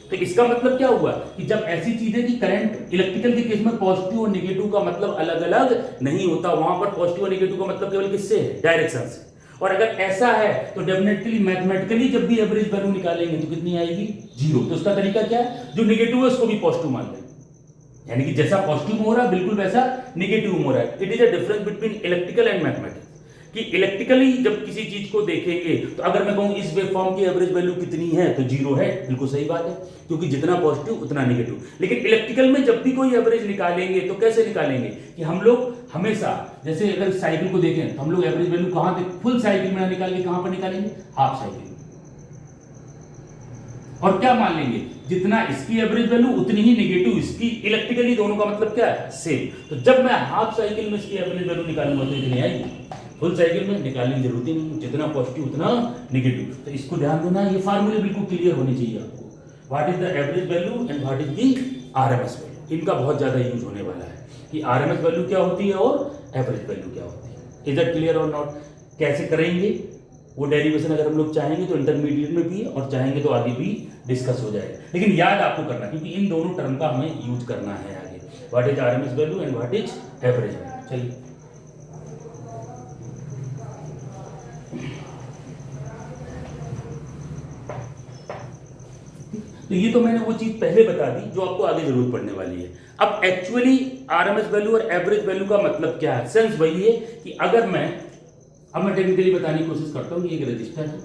तो इसका मतलब क्या हुआ कि जब ऐसी चीज है कि करंट इलेक्ट्रिकल के केस में पॉजिटिव और नेगेटिव का मतलब अलग अलग नहीं होता, वहां पर पॉजिटिव और नेगेटिव का मतलब केवल किससे है? डायरेक्शन से। और अगर ऐसा है तो डेफिनेटली मैथमेटिकली जब भी एवरेज वैल्यू निकालेंगे तो कितनी आएगी? 0। तो उसका तरीका क्या है? जो नेगेटिव है उसको भी पॉजिटिव मान लें, यानी कि जैसा पॉजिटिव हो रहा है बिल्कुल वैसा नेगेटिव हो रहा है। It is a difference between electrical and mathematics कि इलेक्ट्रिकली जब किसी चीज को देखेंगे तो अगर मैं कहूं इस वेवफॉर्म की एवरेज वैल्यू कितनी है तो 0 है, बिल्कुल सही बात है क्योंकि जितना पॉजिटिव उतना नेगेटिव। लेकिन इलेक्ट्रिकल में जब भी कोई एवरेज निकालेंगे तो कैसे निकालेंगे कि हम लोग हमेशा, जैसे अगर साइकिल को देखें तो हम लोग एवरेज वैल्यू कहां फुल साइकिल में ना निकाल के कहां पर निकालेंगे? Half cycle. और क्या मान लेंगे? जितना इसकी एवरेज वैल्यू उतनी ही नेगेटिव इसकी। इलेक्ट्रिकली दोनों का मतलब क्या है? सेम। तो जब मैं हाफ साइकिल में इसकी एवरेज वैल्यू निकालूंगा तो इतनी आएगी, फुल साइकिल में निकालने की जरूरत ही नहीं, जितना पॉजिटिव उतना नेगेटिव। तो इसको ध्यान देना, ये फार्मूले बिल्कुल क्लियर होने चाहिए आपको। What is the average value and what is the RMS value, इनका बहुत ज्यादा यूज होने वाला है कि आरएमएस वैल्यू क्या होती है और एवरेज वैल्यू क्या होती है। इज दैट क्लियर और नॉट? कैसे करेंगे वो डेरिवेशन अगर हम लोग चाहेंगे तो इंटरमीडिएट में भी और चाहेंगे तो आगे भी डिस्कस हो जाएगा, लेकिन याद आपको करना क्योंकि इन दोनों टर्म का हमें यूज करना है आगे। What is RMS value and what is average value. चलिए तो ये तो मैंने वो चीज पहले बता दी जो आपको आगे जरूरत पड़ने वाली है। अब एक्चुअली आरएमएस वैल्यू और एवरेज वैल्यू का मतलब क्या है? सेंस वही है कि अगर मैं टेक्निकली बताने की कोशिश करता हूं कि एक रजिस्टर है,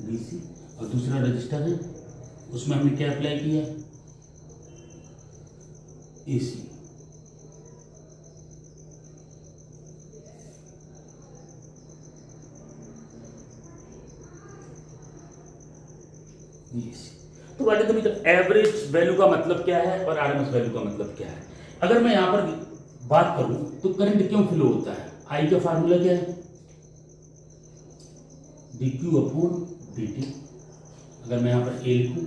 डीसी, और दूसरा रजिस्टर है उसमें हमने क्या अप्लाई किया? एसी। तो what is the meter? Average value का मतलब क्या है और आरएमएस वैल्यू का मतलब क्या है? अगर मैं यहां पर बात करूं तो करंट क्यों फ्लो होता है? आई का फार्मूला क्या है? dq upon dt। अगर मैं यहां पर ए लिखूं,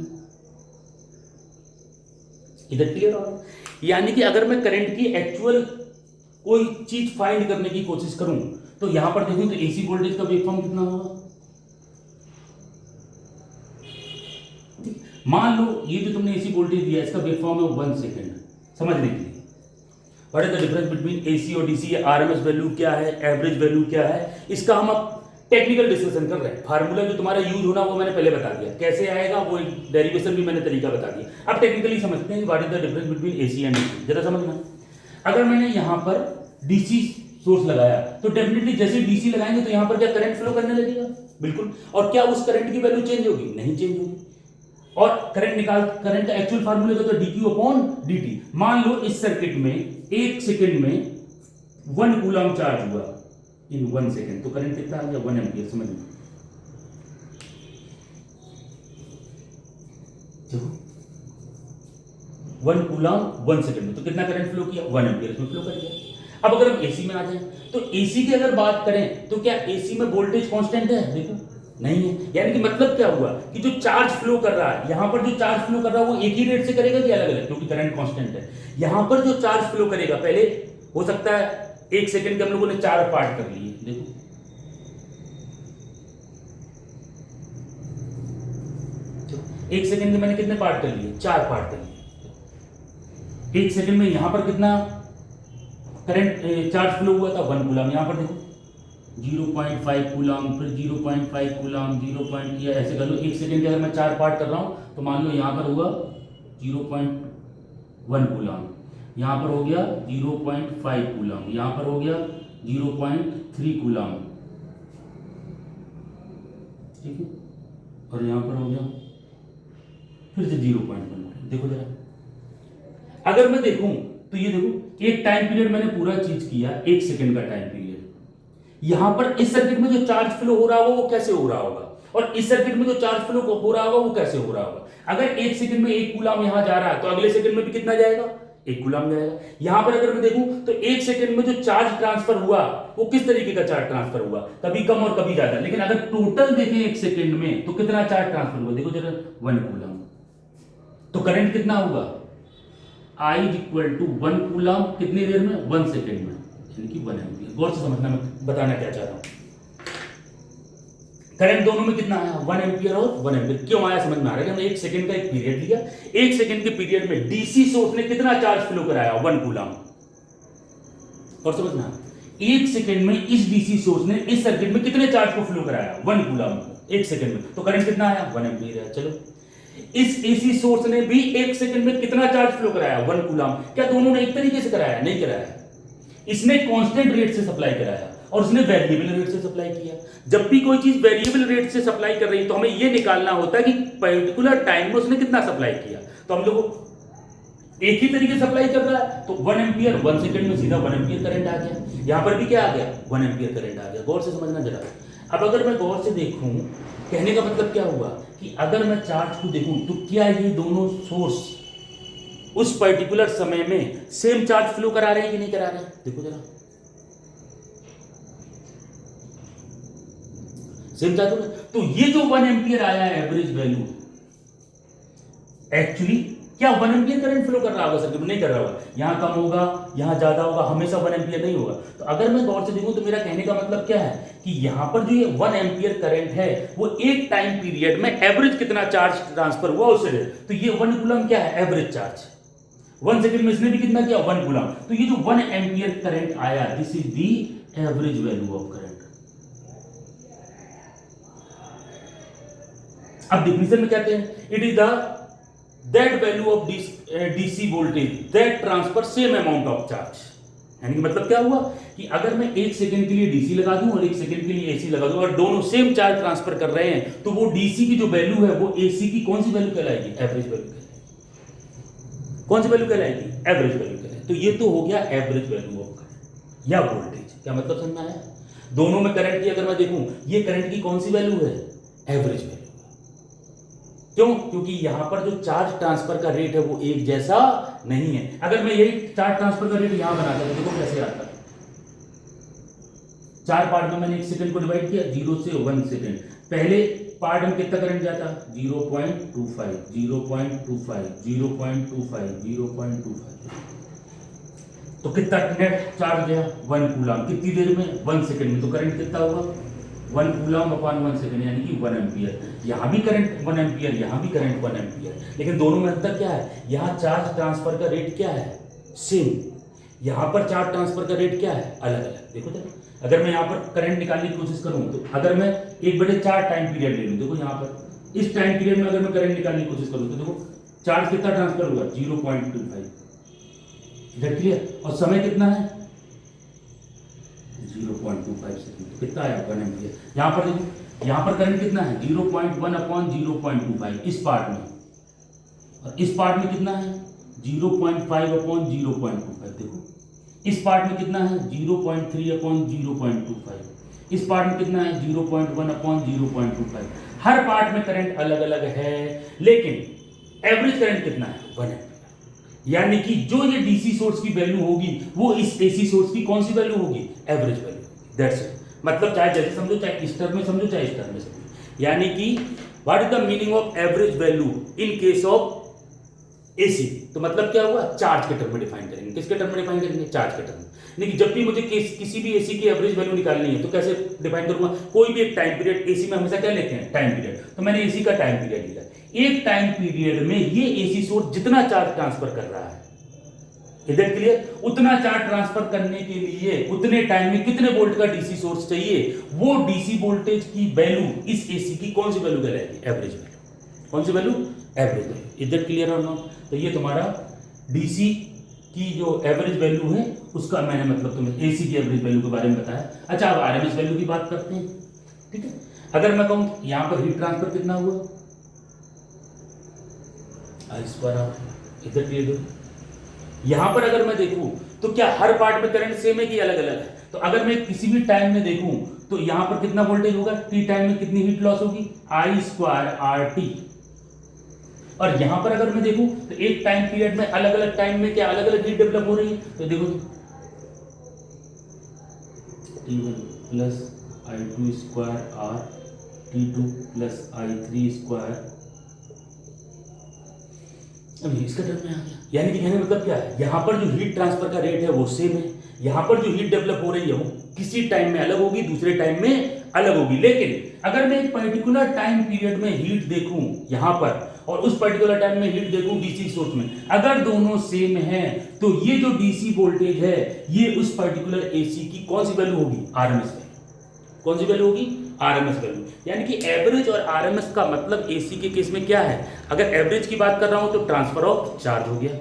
इधर क्लियर हो? यानी कि अगर मैं करंट की एक्चुअल कोई चीज फाइंड करने की कोशिश करूं तो यहां पर देखूं तो एसी वोल्टेज का वेवफॉर्म कितना होगा? मान लो ये जो तुमने एसी वोल्टेज दिया इसका वेवफॉर्म है 1 सेकंड, समझने के लिए। What is the difference between AC और डीसी? आरएमएस वैल्यू क्या है, एवरेज वैल्यू क्या है, इसका हम अब टेक्निकल डिस्कशन कर रहे हैं। फार्मूला जो तुम्हारा यूज होना वो मैंने पहले बता दिया, कैसे आएगा वो डेरिवेशन भी मैंने तरीका बता दिया। अब टेक्निकली समझते हैं what is the difference between AC and DC, जरा समझना। अगर मैंने यहां पर डीसी सोर्स लगाया तो डेफिनेटली जैसे डीसी लगाएंगे तो यहां पर क्या करंट फ्लो करने लगेगा? बिल्कुल। और क्या उस करंट की वैल्यू चेंज होगी? नहीं चेंज होगी। और करंट का एक्चुअल फार्मूला का तो dq अपॉन dt। मान लो इस सर्किट में 1 सेकंड में 1 कूलम चार्ज हुआ इन 1 सेकंड, तो करंट कितना आ गया? 1 एम्पियर। समझ लो 1 कूलम 1 सेकंड में, तो कितना करंट फ्लो किया? 1 एम्पियर इसमें फ्लो कर गया। अब अगर हम एसी में आ जाए तो एसी की अगर बात करें तो क्या एसी में वोल्टेज कांस्टेंट है? देखो नहीं है। यानी कि मतलब क्या हुआ कि जो चार्ज फ्लो कर रहा है, यहां पर जो चार्ज फ्लो कर रहा है वो एक ही रेट से करेगा कि अलग अलग? क्योंकि करंट कांस्टेंट है। यहां पर जो चार्ज फ्लो करेगा, पहले हो सकता है 1 सेकंड के हम लोगों ने 4 पार्ट कर लिए, देखो एक सेकंड में मैंने कितने पार्ट कर लिए? 4 पार्ट कर लिए। 1 सेकंड में यहां पर कितना करंट चार्ज फ्लो हुआ था? 1 कूलम। यहां पर देखो 0.5 कूलम, फिर 0.5 कूलम, 0. या ऐसे कर लो। 1 सेकंड के अगर मैं 4 पार्ट कर रहा हूं तो मान लो यहां पर हुआ 0. 1 कूलम, यहाँ पर हो गया 0.5 कूलम, यहाँ पर हो गया 0.3 कूलम, ठीक है, और यहाँ पर हो गया फिर से 0.1। देखो जरा, अगर मैं देखूं तो ये देखो एक टाइम पीरियड मैंने पूरा चीज किया, 1 सेकंड का टाइम पीरियड, यहां पर इस सर्किट में जो चार्ज फ्लो हो रहा होगा वो कैसे हो रहा होगा, और इस सर्किट में जो चार्ज फ्लो हो रहा होगा वो कैसे हो रहा होगा। अगर 1 सेकंड में 1 कूलम यहां जा रहा है तो अगले सेकंड में भी कितना जाएगा, 1 कूलम जाएगा। यहां पर अगर मैं देखूं तो 1 सेकंड में जो चार्ज ट्रांसफर हुआ वो किस तरीके का चार्ज ट्रांसफर हुआ, कभी कम और कभी ज्यादा, लेकिन अगर टोटल देखें 1 सेकंड में तो कितना चार्ज ट्रांसफर हुआ, देखो जरा 1 कूलम। तो करंट कितना होगा, I इक्वल टू 1 कूलम कितनी देर में, 1 सेकेंड में, यानी कि 1 एम्पीयर। गौर से समझना मैं बताना क्या चाह रहा हूं। करंट दोनों में कितना आया, 1 एम्पीयर और 1 एम्पीयर। क्यों आया समझ में आ रहा है कि हमने 1 सेकेंड का एक पीरियड लिया, 1 सेकेंड के पीरियड में डीसी सोर्स ने कितना चार्ज फ्लो कराया, 1 कूलम। और समझना 1 सेकेंड में इस डीसी सोर्स ने इस सर्किट में कितने चार्ज को फ्लो कराया, 1 कूलम 1 सेकेंड में। तो करंट कितना आया, 1 एम्पीयर है। चलो इस एसी सोर्स ने भी 1 सेकंड में कितना चार्ज फ्लो कराया, 1 कूलम। क्या दोनों ने एक तरीके से कराया, नहीं कराया, इसने कांस्टेंट रेट से सप्लाई कराया और इसने वेरिएबल रेट से सप्लाई किया। जब भी कोई चीज वेरिएबल रेट से सप्लाई कर रही है तो हमें यह निकालना होता है कि पर्टिकुलर टाइम में उसने कितना सप्लाई किया। तो हम लोग एक ही तरीके से सप्लाई कर रहा है तो 1 एम्पीयर 1 सेकंड में सीधा 1 एम्पीयर करंट आ गया। यहां पर भी क्या आ गया, 1 एम्पीयर करंट आ गया। गौर से समझना जरा। अब अगर मैं गौर से देखूं, कहने का मतलब क्या हुआ कि अगर मैं चार्ज को देखूं तो क्या ये दोनों सोर्स उस पर्टिकुलर समय में सेम चार्ज फ्लो करा रहे हैं कि नहीं करा रहे हैं। देखो जरा, सेम चार्ज। तो ये जो 1 एम्पीयर आया है एवरेज वैल्यू, एक्चुअली क्या 1 एम्पीयर करंट फ्लो कर रहा होगा सर्किट में, नहीं कर रहा होगा। यहां कम होगा, यहां ज्यादा होगा, हमेशा 1 एम्पीयर नहीं होगा। तो अगर मैं गौर से देखूं तो मेरा कहने का मतलब क्या है कि यहां पर जो ये 1 एम्पीयर करंट है वो एक टाइम पीरियड में एवरेज कितना चार्ज ट्रांसफर हुआ उससे। तो ये 1 कूलम क्या है, एवरेज चार्ज। 1 सेकंड में इसने भी कितना किया, 1 कूलम। तो ये जो 1 एम्पीयर करंट आया, this is the average value of current. अब डिफिनेशन में कहते हैं it is the that value of DC voltage that transfer same amount of charge. यानी कि मतलब क्या हुआ कि अगर मैं 1 सेकंड के लिए डीसी लगा दूं और 1 सेकंड के लिए एसी लगा दूं और दोनों सेम चार्ज ट्रांसफर कर रहे हैं तो वो डीसी की जो वैल्यू है वो एसी की कौन सी वैल्यू कहलाएगी, एवरेज वैल्यू कहलाएगी। कौन सी वैल्यू कहलाएगी, एवरेज वैल्यू कहलाएगी। तो ये तो हो गया एवरेज वैल्यू ऑफ करंट या वोल्टेज। क्या मतलब समझ में आया। दोनों में करंट की अगर मैं देखूं, ये करंट की कौन सी वैल्यू है, एवरेज वैल्यू। क्यों, क्योंकि यहां पर जो चार्ज ट्रांसफर का रेट है वो एक जैसा नहीं है। अगर मैं यही चार्ज ट्रांसफर का रेट यहां बनाता तो देखो कैसे आता है। 4 पार्ट में मैंने 1 सेकंड को डिवाइड किया, 0 से 1 सेकंड। पहले पार्ट में कितना करंट जाता, 0.25 0.25 0.25 0.25। तो कितना नेट चार्ज गया, 1 कूलम। कितनी देर में, 1 सेकंड में। तो करंट कितना होगा, 1 कूलम अपॉन 1 सेकंड, यानी कि 1 एम्पीयर। यहां भी करंट 1 एम्पीयर, यहां भी करंट 1 एम्पीयर, लेकिन दोनों में अंतर क्या है, यहां चार्ज ट्रांसफर का रेट क्या है, सेम। यहां पर चार्ज ट्रांसफर का रेट क्या है, अलग अलग। देखो तो अगर मैं यहां पर करंट निकालने की कोशिश करूं तो अगर मैं 1/4 टाइम पीरियड ले लूं, देखो यहां पर इस टाइम पीरियड में अगर मैं करंट निकालने की कोशिश करूं तो देखो चार्ज कितना ट्रांसफर हुआ, 0.25। इधर क्लियर। और समय कितना है, 0.25 सेकंड। कितना आया, 1 एम्पीयर। यहां पर देखो, यहां पर करंट कितना है, 0.1 अपॉन 0.25 इस पार्ट में, और इस पार्ट में कितना है, 0.5 अपॉन 0.25। देखो इस पार्ट में कितना है, 0.3 अपॉन 0.25। इस पार्ट में कितना है, 0.1 अपॉन 0.25। हर पार्ट में करंट अलग अलग है, लेकिन एवरेज करंट कितना है, 1 एम्पीयर। यानी कि जो ये डीसी सोर्स की वैल्यू होगी वो इस एसी सोर्स की कौन सी वैल्यू होगी, एवरेज वैल्यू। That's it. मतलब चाहे जैसे समझो, चाहे इस टर्म में समझो, चाहे इस टर्म में समझो। यानी कि what is the meaning of average value in case of AC. तो मतलब क्या हुआ, चार्ज के टर्म में डिफाइन करेंगे। किसके टर्म में डिफाइन करेंगे, चार्ज के टर्म में। यानी कि जब भी मुझे किसी भी एसी की एवरेज वैल्यू निकालनी है तो कैसे डिफाइन करूंगा, कोई भी एक टाइम पीरियड, एसी में हमेशा क्या लेते हैं, टाइम पीरियड। तो मैंने एसी का टाइम पीरियड लिया, एक टाइम पीरियड में ये एसी सोर्स जितना चार्ज ट्रांसफर कर रहा है, इधर क्लियर, उतना चार्ज ट्रांसफर करने के लिए उतने टाइम में कितने वोल्ट का डीसी सोर्स चाहिए, वो डीसी वोल्टेज की वैल्यू इस एसी की कौन सी वैल्यू कहलाएगी, एवरेज वैल्यू। कौन सी वैल्यू, एवरेज वैल्यू। इधर क्लियर और नॉट। तो ये तुम्हारा डीसी की जो एवरेज वैल्यू है उसका मैंने मतलब तुम्हें एसी की एवरेज वैल्यू के बारे में बताया। अच्छा, अब आरएमएस वैल्यू की बात करते हैं। ठीक है, अगर मैं कहूं यहां पर हीट ट्रांसफर कितना हुआ, इस पर आप इधर क्लियर दो। यहां पर अगर मैं देखूं तो क्या हर पार्ट में करंट सेम है कि अलग अलग है? तो अगर मैं किसी भी टाइम में देखूं तो यहां पर कितना वोल्टेज होगा, टी टाइम में कितनी हीट लॉस होगी, आई स्क्वायर आर टी। और यहां पर अगर मैं देखूं तो एक टाइम पीरियड में अलग अलग टाइम में क्या अलग अलग हीट डेवलप हो रही है। तो देखो T1 plus I two square R, T2 plus I three square. अब इसका टर्म में आ गया, यानी कि कहने मतलब क्या है, यहां पर जो हीट ट्रांसफर का रेट है वो सेम है, यहां पर जो हीट डेवलप हो रही है वो किसी टाइम में अलग होगी, दूसरे टाइम में अलग होगी। लेकिन अगर मैं एक पर्टिकुलर टाइम पीरियड में हीट देखूं यहां पर और उस पर्टिकुलर टाइम में हीट देखूं डीसी सोर्स में, अगर दोनों सेम हैं तो ये जो डीसी वोल्टेज है ये उस पर्टिकुलर एसी की कौन सी वैल्यू होगी, आरएमएस वैल्यू। कौन सी वैल्यू होगी, आरएमएस वैल्यू। यानी कि एवरेज और आरएमएस का मतलब एसी के केस में क्या है, अगर एवरेज की बात कर रहा हूं तो ट्रांसफर ऑफ चार्ज हो गया,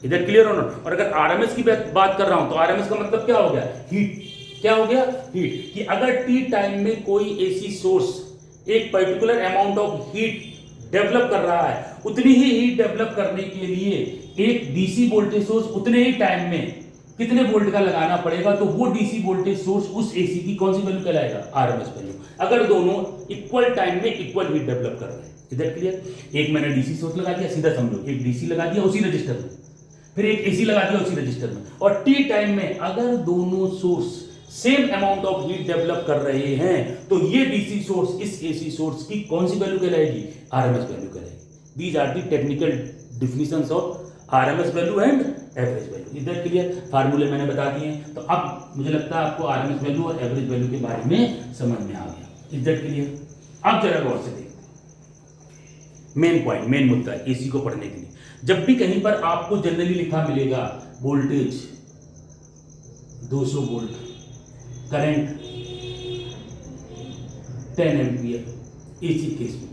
इधर क्लियर हो ना। और अगर आरएमएस की बात कर रहा हूं तो आरएमएस का मतलब क्या हो गया, हीट। क्या हो गया, हीट। कि अगर टी टाइम में कोई एसी सोर्स एक particular amount of heat develop कर रहा है, उतनी ही हीट डेवलप करने के लिए एक डीसी वोल्टेज सोर्स उतने ही टाइम में कितने वोल्ट का लगाना पड़ेगा, तो वो डीसी वोल्टेज सोर्स उस एसी की कौन सी वैल्यू कहलाएगा, आरएमएस वैल्यू। अगर दोनों इक्वल टाइम में इक्वल हीट डेवलप कर रहे हैं, इधर क्लियर। एक मैंने डीसी सोर्स लगा दिया, सीधा समझो, एक डीसी लगा दिया उसी रजिस्टर में, फिर एक एसी लगा दिया उसी रजिस्टर में, और टी टाइम में अगर दोनों source same amount of heat develop कर रहे हैं तो ये डीसी सोर्स इस एसी सोर्स की कौन सी वैल्यू कहलाएगी, आरएमएस वैल्यू कहलाएगी। These are the technical definitions of RMS value and average value. इधर क्लियर, फार्मूले मैंने बता दिए। तो अब मुझे लगता है आपको आरएमएस वैल्यू और एवरेज वैल्यू के बारे में समझ में आ गया। इधर क्लियर। अब जरा गौर से देखते हैं मेन पॉइंट, मेन मुद्दा एसी को पढ़ने के लिए। जब भी कहीं पर आपको जनरली लिखा मिलेगा voltage 200 volt, current 10 ampere AC case में,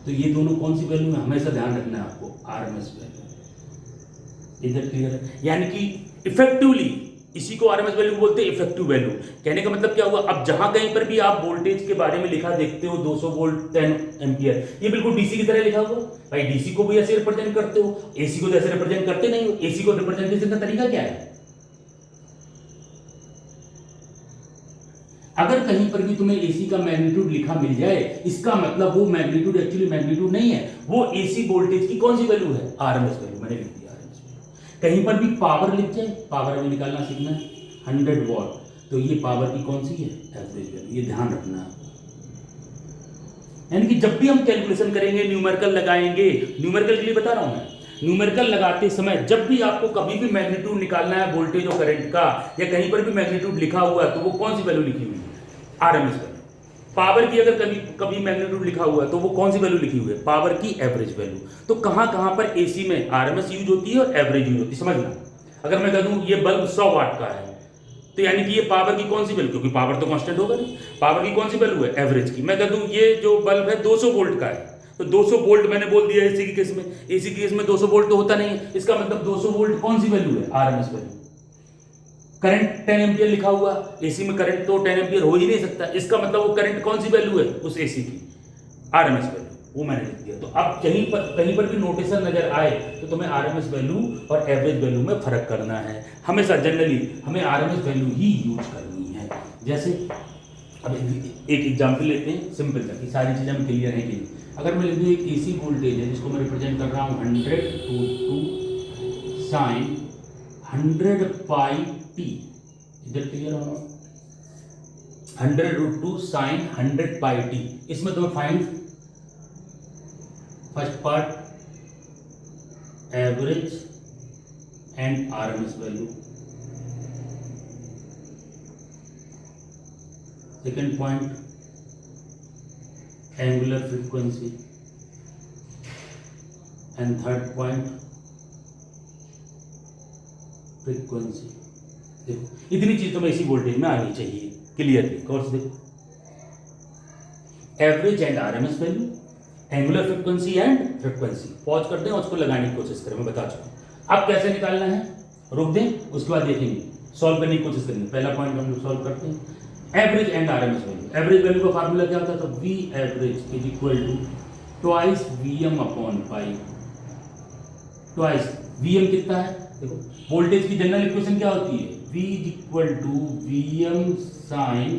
तो ये दोनों कौन सी वैल्यू है, हमेशा ध्यान रखना है आपको, आरएमएस वैल्यू। इधर क्लियर है, यानी कि इफेक्टिवली इसी को आरएमएस वैल्यू बोलते हैं, इफेक्टिव वैल्यू। कहने का मतलब क्या हुआ, अब जहां कहीं पर भी आप वोल्टेज के बारे में लिखा देखते हो 200 वोल्ट 10 एम्पियर, ये बिल्कुल डीसी की तरह लिखा हुआ। भाई डीसी को भी ऐसे रिप्रेजेंट करते हो, एसी को तो ऐसे रिप्रेजेंट करते नहीं हो। एसी को रिप्रेजेंटेशन का तरीका क्या है, अगर कहीं पर भी तुम्हें एसी का मैग्नीट्यूड लिखा मिल जाए, इसका मतलब वो मैग्नीट्यूड एक्चुअली मैग्नीट्यूड नहीं है, वो एसी वोल्टेज की कौन सी वैल्यू है, आरएमएस वैल्यू। मैंने लिख दिया आरएमएस वैल्यू। कहीं पर भी पावर लिख जाए, पावर में निकालना सीखना है, 100 वॉट, तो ये पावर की कौन सी है, एवरेज वैल्यू। ये ध्यान रखना है। यानी कि जब भी हम कैलकुलेशन करेंगे, न्यूमेरिकल लगाएंगे, न्यूमेरिकल के लिए बता रहा हूं मैं, न्यूमेरिकल लगाते समय जब भी आपको कभी भी मैग्नीट्यूड निकालना है वोल्टेज और करंट का, या कहीं पर भी मैग्नीट्यूड लिखा हुआ है, तो वो कौन सी वैल्यू लिखी हुई है, आरएमएस वैल्यू। पावर की अगर कभी कभी मैग्नीट्यूड लिखा हुआ है तो वो कौन सी वैल्यू लिखी हुई है, पावर की एवरेज वैल्यू। तो कहां कहां पर एसी में आरएमएस यूज होती है और एवरेज यूज होती है, समझना। अगर मैं कह दूं ये बल्ब 100 वाट का है, तो यानी कि ये पावर की कौन सी वैल्यू, क्योंकि पावर तो कांस्टेंट होगा नहीं, पावर की कौन सी वैल्यू है, एवरेज की। मैं कह दूं ये जो बल्ब है 200 वोल्ट का है, तो 200 वोल्ट मैंने बोल दिया एसी के केस में, एसी के केस में 200 वोल्ट तो होता नहीं है, इसका मतलब 200 वोल्ट कौन सी वैल्यू है, आरएमएस वैल्यू। करंट 10 एम्पियर लिखा हुआ, एसी में करंट तो 10 एम्पियर हो ही नहीं सकता, इसका मतलब वो करंट कौन सी वैल्यू है, उस एसी की आरएमएस वैल्यू, वो मैंने लिख दिया। तो अब कहीं पर भी नोटेशन नजर आए तो तुम्हें आरएमएस वैल्यू और एवरेज वैल्यू में फर्क करना है। हमेशा जनरली हमें आरएमएस वैल्यू ही यूज करनी है। जैसे अब एक एग्जाम्पल लेते हैं सिंपल सा, कि सारी चीजें हम क्लियर है कि नहीं। अगर मैं लिख दूं एक एसी वोल्टेज है जिसको मैं रिप्रेजेंट कर रहा हूं 100 साइन 100 पाई टी, इधर क्लियर हो, 100√2 साइन 100 पाई टी। इसमें तुम्हें find first part average and RMS value, second point angular frequency, and third point frequency. देखो इतनी चीज तुम्हें इसी वोल्टेज में आनी चाहिए क्लियरली। और देखो average and RMS value, angular frequency and frequency. Pause कर दें और उसको लगाने की कोशिश करें, मैं बता चुका हूं। अब कैसे निकालना है रोक दें, उसके बाद देखेंगे, सॉल्व करने की कोशिश करेंगे। पहला पॉइंट हम लोग सॉल्व करते हैं, average and RMS value. Average value का फार्मूला क्या होता था, V average is equal to twice Vm upon pi. Twice Vm कितना है, देखो वोल्टेज की जनरल इक्वेशन क्या होती है, V is equal to Vm sine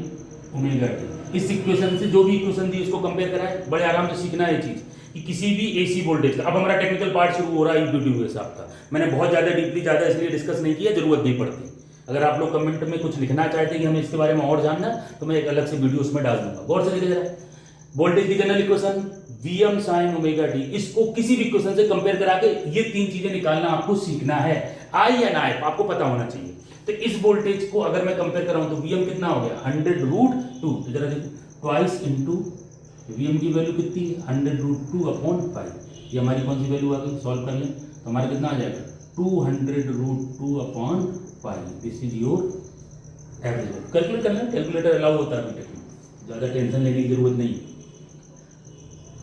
omega t. इस इक्वेशन से जो भी इक्वेशन दी उसको कंपेयर कराए, बड़े आराम से सीखना है ये चीज कि किसी भी एसी वोल्टेज का। अब हमारा टेक्निकल पार्ट शुरू हो रहा है यूट्यूब के हिसाब का। मैंने बहुत ज्यादा डीपली ज्यादा इसलिए डिस्कस नहीं किया, जरूरत नहीं पड़ती। अगर आप लोग कमेंट में कुछ लिखना चाहते हैं कि हमें इसके बारे में और जानना, तो मैं एक अलग से वीडियो उसमें डाल दूंगा। गौर से देखिए जरा, वोल्टेज की general equation Vm sin omega T, इसको किसी भी इक्वेशन से कंपेयर करा के ये तीन चीजें निकालना आपको सीखना है। आई एंड आई आपको पता होना चाहिए। तो इस वोल्टेज को अगर मैं कंपेयर कराऊं तो Vm कितना हो गया 100√2, तो जरा देखो ट्वाइस इनटू Vm की वैल्यू कितनी है 100√2 अपॉन पाई। ये हमारी कौन सी वैल्यू आ गई, सॉल्व कर लें तो हमारा कितना आ जाएगा 200√2 upon pi. This is your average. Calculate कर लें, कैलकुलेटर अलाउ होता है अभी तक, ज्यादा टेंशन लेने की जरूरत नहीं।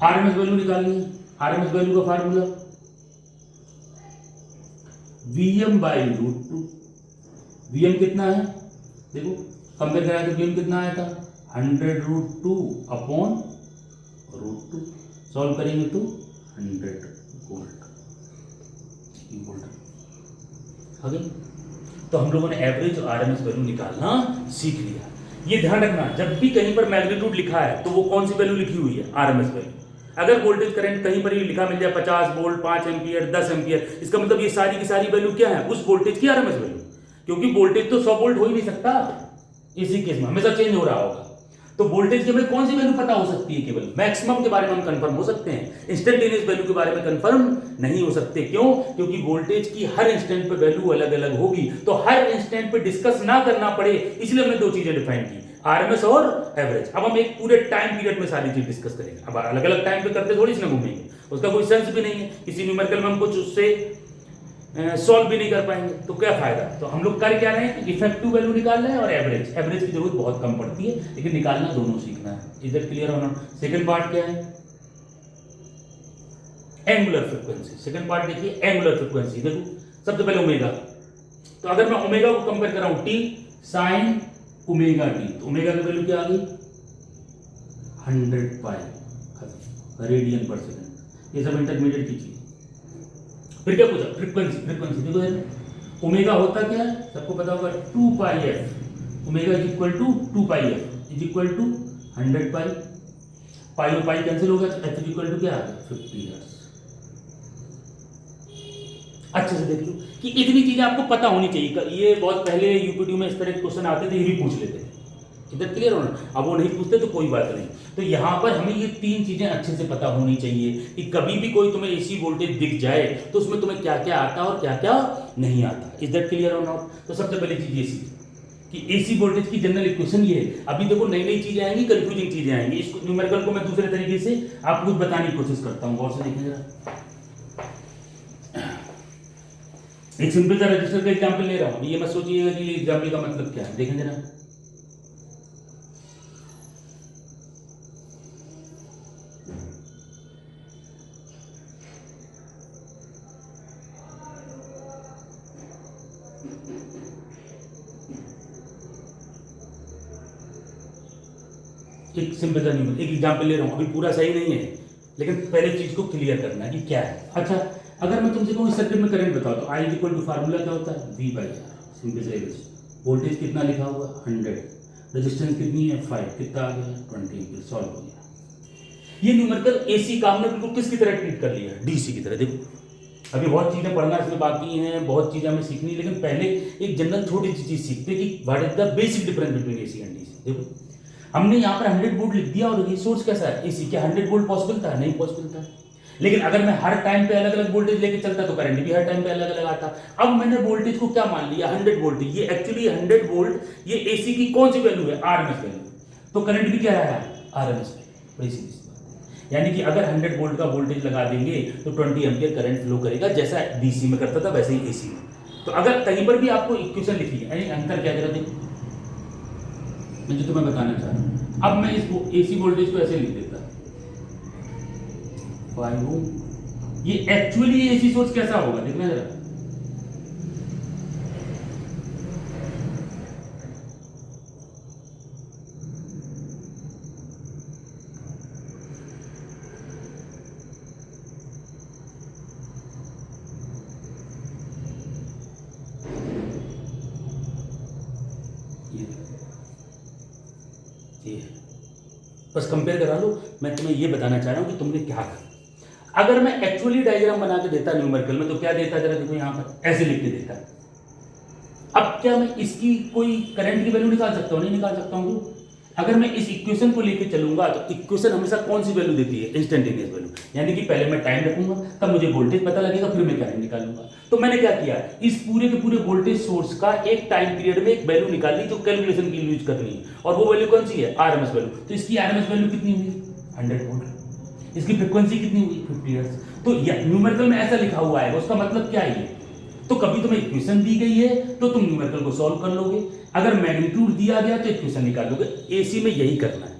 आरएमएस वैल्यू निकालनी है। आरएमएस वैल्यू का फार्मूला Vm/√2। Vm कितना है देखो, कंपेयर करा तो Vm कितना आया था 100√2 अपॉन √2। सॉल्व करेंगे तो 100 वोल्ट। ओके, तो हम लोगों ने एवरेज और आरएमएस वैल्यू निकालना सीख लिया। ये ध्यान रखना, जब भी कहीं पर मैग्नीट्यूड लिखा है तो वो कौन सी वैल्यू लिखी हुई है, आरएमएस वैल्यू। अगर वोल्टेज करंट कहीं पर ही लिखा मिल जाए 50 वोल्ट 5 एम्पियर 10 एम्पियर, इसका मतलब ये सारी की सारी वैल्यू क्या है, उस वोल्टेज की आरएमएस वैल्यू। क्योंकि वोल्टेज तो 100 वोल्ट हो ही नहीं सकता, इसी केस में हमेशा चेंज हो रहा होगा। तो वोल्टेज की हमें कौन सी वैल्यू पता हो सकती है, केवल मैक्सिमम के बारे में हम कंफर्म हो सकते हैं, इंस्टेंटेनियस वैल्यू के बारे में कंफर्म नहीं हो सकते। क्यों, क्योंकि वोल्टेज की हर इंस्टेंट पे वैल्यू अलग अलग होगी, तो हर इंस्टेंट पे डिस्कस ना करना पड़े, इसलिए हमने दो चीजें डिफाइन की, आरएमएस और एवरेज। अब हम एक पूरे टाइम पीरियड में सारी चीज डिस्कस करेंगे। अब अलग अलग टाइम पे करते थोड़ी ना घूमेंगे, उसका कोई सेंस भी नहीं है। किसी न्यूमेरिकल में हम कुछ उससे सॉल्व भी नहीं कर पाएंगे तो क्या फायदा। तो हम लोग कर क्या रहे हैं कि इफेक्टिव वैल्यू निकाल रहे हैं और एवरेज। एवरेज की जरूरत बहुत कम पड़ती है, लेकिन निकालना दोनों सीखना है। इज इट क्लियर होना। सेकंड पार्ट क्या है, एंगुलर फ्रीक्वेंसी। सेकंड पार्ट देखिए, एंगुलर फ्रीक्वेंसी। देखो सबसे पहले ओमेगा, तो अगर मैं ओमेगा को कंपेयर कराऊं टी साइन ओमेगा टी, तो ओमेगा की वैल्यू क्या आ गई 100 पाई रेडियन पर सेकंड। ये सब इंटरमीडिएट की चीज। फिर क्या पूछा, फ्रीक्वेंसी। फ्रीक्वेंसी देखो यार, ओमेगा होता क्या है सबको पता होगा 2 pi F. Omega is equal to 2 pi F is equal to 100 pi. Pi और पाई कैंसिल होगा तो एफ इज इक्वल टू क्या आ गया 50 हर्ट्ज। अच्छे से देख लो कि इतनी चीजें आपको पता होनी चाहिए। ये बहुत पहले यूपीटी में इस तरह के क्वेश्चन आते थे, ये भी पूछ लेते थे। इधर क्लियर होना। अब वो नहीं पूछते तो कोई बात नहीं। तो यहां पर हमें ये तीन चीजें अच्छे से पता होनी चाहिए कि कभी भी कोई तुम्हें एसी वोल्टेज दिख जाए तो उसमें तुम्हें क्या क्या आता है और क्या क्या नहीं आता। इज दैट क्लियर और नॉट। तो सबसे पहली चीज ये कि एसी वोल्टेज की जनरल इक्वेशन ये है। अभी देखो नई नई चीजें आएंगी, कंफ्यूजिंग चीजें आएंगी। इस न्यूमेरिकल को मैं दूसरे तरीके से आपको कुछ बताने की कोशिश करता हूं। गौर से देखें जरा, एक सिंपल सा रजिस्टर का एग्जांपल ले रहा हूं। ये मत सोचिएगा कि एग्जांपल का मतलब क्या है। देखें जरा, एक सिंपल सा न्यूमेरिकल एक एग्जांपल ले रहा हूं। अभी पूरा सही नहीं है, लेकिन पहले चीज को क्लियर करना है कि क्या है। अच्छा, अगर मैं तुमसे कहूं इस सर्किट में करंट बताओ तो आई इक्वल टू फार्मूला क्या होता है V/R। सिंपल से वोल्टेज कितना लिखा हुआ 100, रेजिस्टेंस कितनी है 5, कितना आ गया 20 एम्पीयर। सॉल्व हो गया। ये न्यूमेरिकल एसी का हमने बिल्कुल किसकी तरह ट्रीट कर लिया, डीसी की तरह। देखो अभी बहुत चीजें पढ़ना इसमें बाकी हैं, बहुत चीजें हमें सीखनी, लेकिन पहले एक जनरल छोटी सी चीज सीखते हैं कि what is the basic difference between AC and DC. देखो हमने यहाँ पर 100 वोल्ट लिख दिया और ये सोर्स कैसा है एसी। क्या 100 वोल्ट पॉसिबल था? नहीं पॉसिबल था। लेकिन अगर मैं हर टाइम पे अलग अलग वोल्टेज लेके चलता तो करंट भी हर टाइम पे अलग अलग आता। अब मैंने वोल्टेज को क्या मान लिया 100 वोल्ट। ये एक्चुअली 100 वोल्ट ये एसी की कौन सी वैल्यू है, आरएमएस वैल्यू। तो करंट भी क्या रहा है आरएमएस वैल्यू। बड़ी सीधी सी बात है। यानी कि अगर 100 वोल्ट का वोल्टेज लगा देंगे तो 20 एम्पियर करंट फ्लो करेगा, जैसा डीसी में करता था वैसे ही एसी में। तो अगर कहीं पर भी आपको इक्वेशन लिखी है, यानी अंतर क्या जरा देखो, मैं जो तुम्हें बताना चाह रहा हूं। अब मैं इस एसी वोल्टेज को ऐसे लिख देता, 5 ओम। ये एक्चुअली एसी सोर्स कैसा होगा देखना जरा। ये बस कंपेयर करा लो। मैं तुम्हें ये बताना चाह रहा हूं कि तुमने क्या करा। अगर मैं एक्चुअली डायग्राम बना के देता न्यूमेरिकल में तो क्या देता, जरा देखो यहां पर ऐसे लिख के देता। अब क्या मैं इसकी कोई करंट की वैल्यू निकाल सकता हूं? नहीं निकाल सकता हूं। अगर मैं इस इक्वेशन को लेके चलूंगा तो इक्वेशन हमेशा कौन सी वैल्यू देती है? Instantaneous value. यानी कि पहले मैं टाइम रखूंगा, तब मुझे वोल्टेज पता लगेगा, फिर मैं करंट निकालूंगा। तो मैंने क्या किया, इस पूरे के पूरे वोल्टेज सोर्स का एक टाइम पीरियड में एक वैल्यू निकाली जो कैलकुलेशन के लिए यूज करनी है, और वो वैल्यू कौन सी है? RMS value. तो इसकी आरएमएस वैल्यू कितनी हुई? 100 वोल्ट। इसकी फ्रीक्वेंसी कितनी हुई? 50 हर्ट्ज। तो न्यूमेरिकल में ऐसा लिखा हुआ है, उसका मतलब क्या है? तो कभी तुम्हें इक्वेशन दी गई है तो तुम न्यूमेरिकल को सॉल्व कर लोगे, अगर मैग्नीट्यूड दिया गया तो इक्वेशन निकाल लोगे। एसी में यही करना है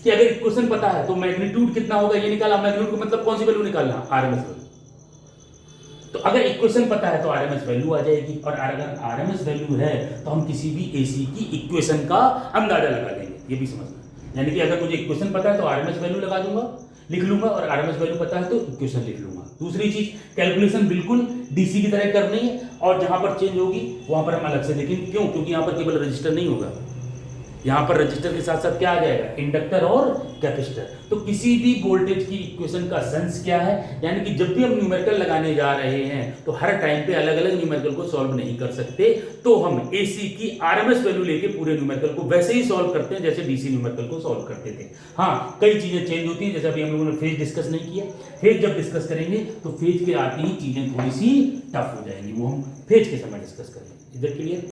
कि अगर इक्वेशन पता है तो मैग्नीट्यूड कितना होगा ये निकाला। मैग्नीट्यूड का मतलब कौन सी वैल्यू निकालना? RMS value. तो अगर इक्वेशन पता है तो आरएमएस वैल्यू आ जाएगी, और अगर आरएमएस वैल्यू है तो हम किसी भी एसी की इक्वेशन का अंदाजा लगा देंगे। ये भी समझना, यानी कि अगर मुझे इक्वेशन पता है तो आरएमएस वैल्यू लगा दूंगा, लिख लूंगा, और आरएमएस वैल्यू पता है तो इक्वेशन लिख लूंगा। दूसरी चीज, कैलकुलेशन बिल्कुल डीसी की तरह करनी है, और जहां पर चेंज होगी वहां पर हम अलग से देखेंगे। क्यों? क्योंकि यहां पर केवल रजिस्टर नहीं होगा, यहां पर रजिस्टर के साथ साथ क्या आ जाएगा? इंडक्टर और कैपेसिटर। तो किसी भी वोल्टेज की इक्वेशन का सेंस क्या है, यानी कि जब भी हम न्यूमेरिकल लगाने जा रहे हैं तो हर टाइम पे अलग अलग न्यूमेरिकल को सॉल्व नहीं कर सकते, तो हम एसी की आरएमएस वैल्यू लेके पूरे न्यूमेरिकल को वैसे ही सॉल्व करते हैं जैसे डीसी न्यूमेरिकल को सॉल्व करते थे। हाँ, कई चीजें चेंज होती हैं, जैसे अभी हम लोगों ने फेज डिस्कस नहीं किया। फेज जब डिस्कस करेंगे तो फेज के आते ही चीजें थोड़ी सी टफ हो जाएंगी, वो हम फेज के समय डिस्कस करेंगे। इधर क्लियर?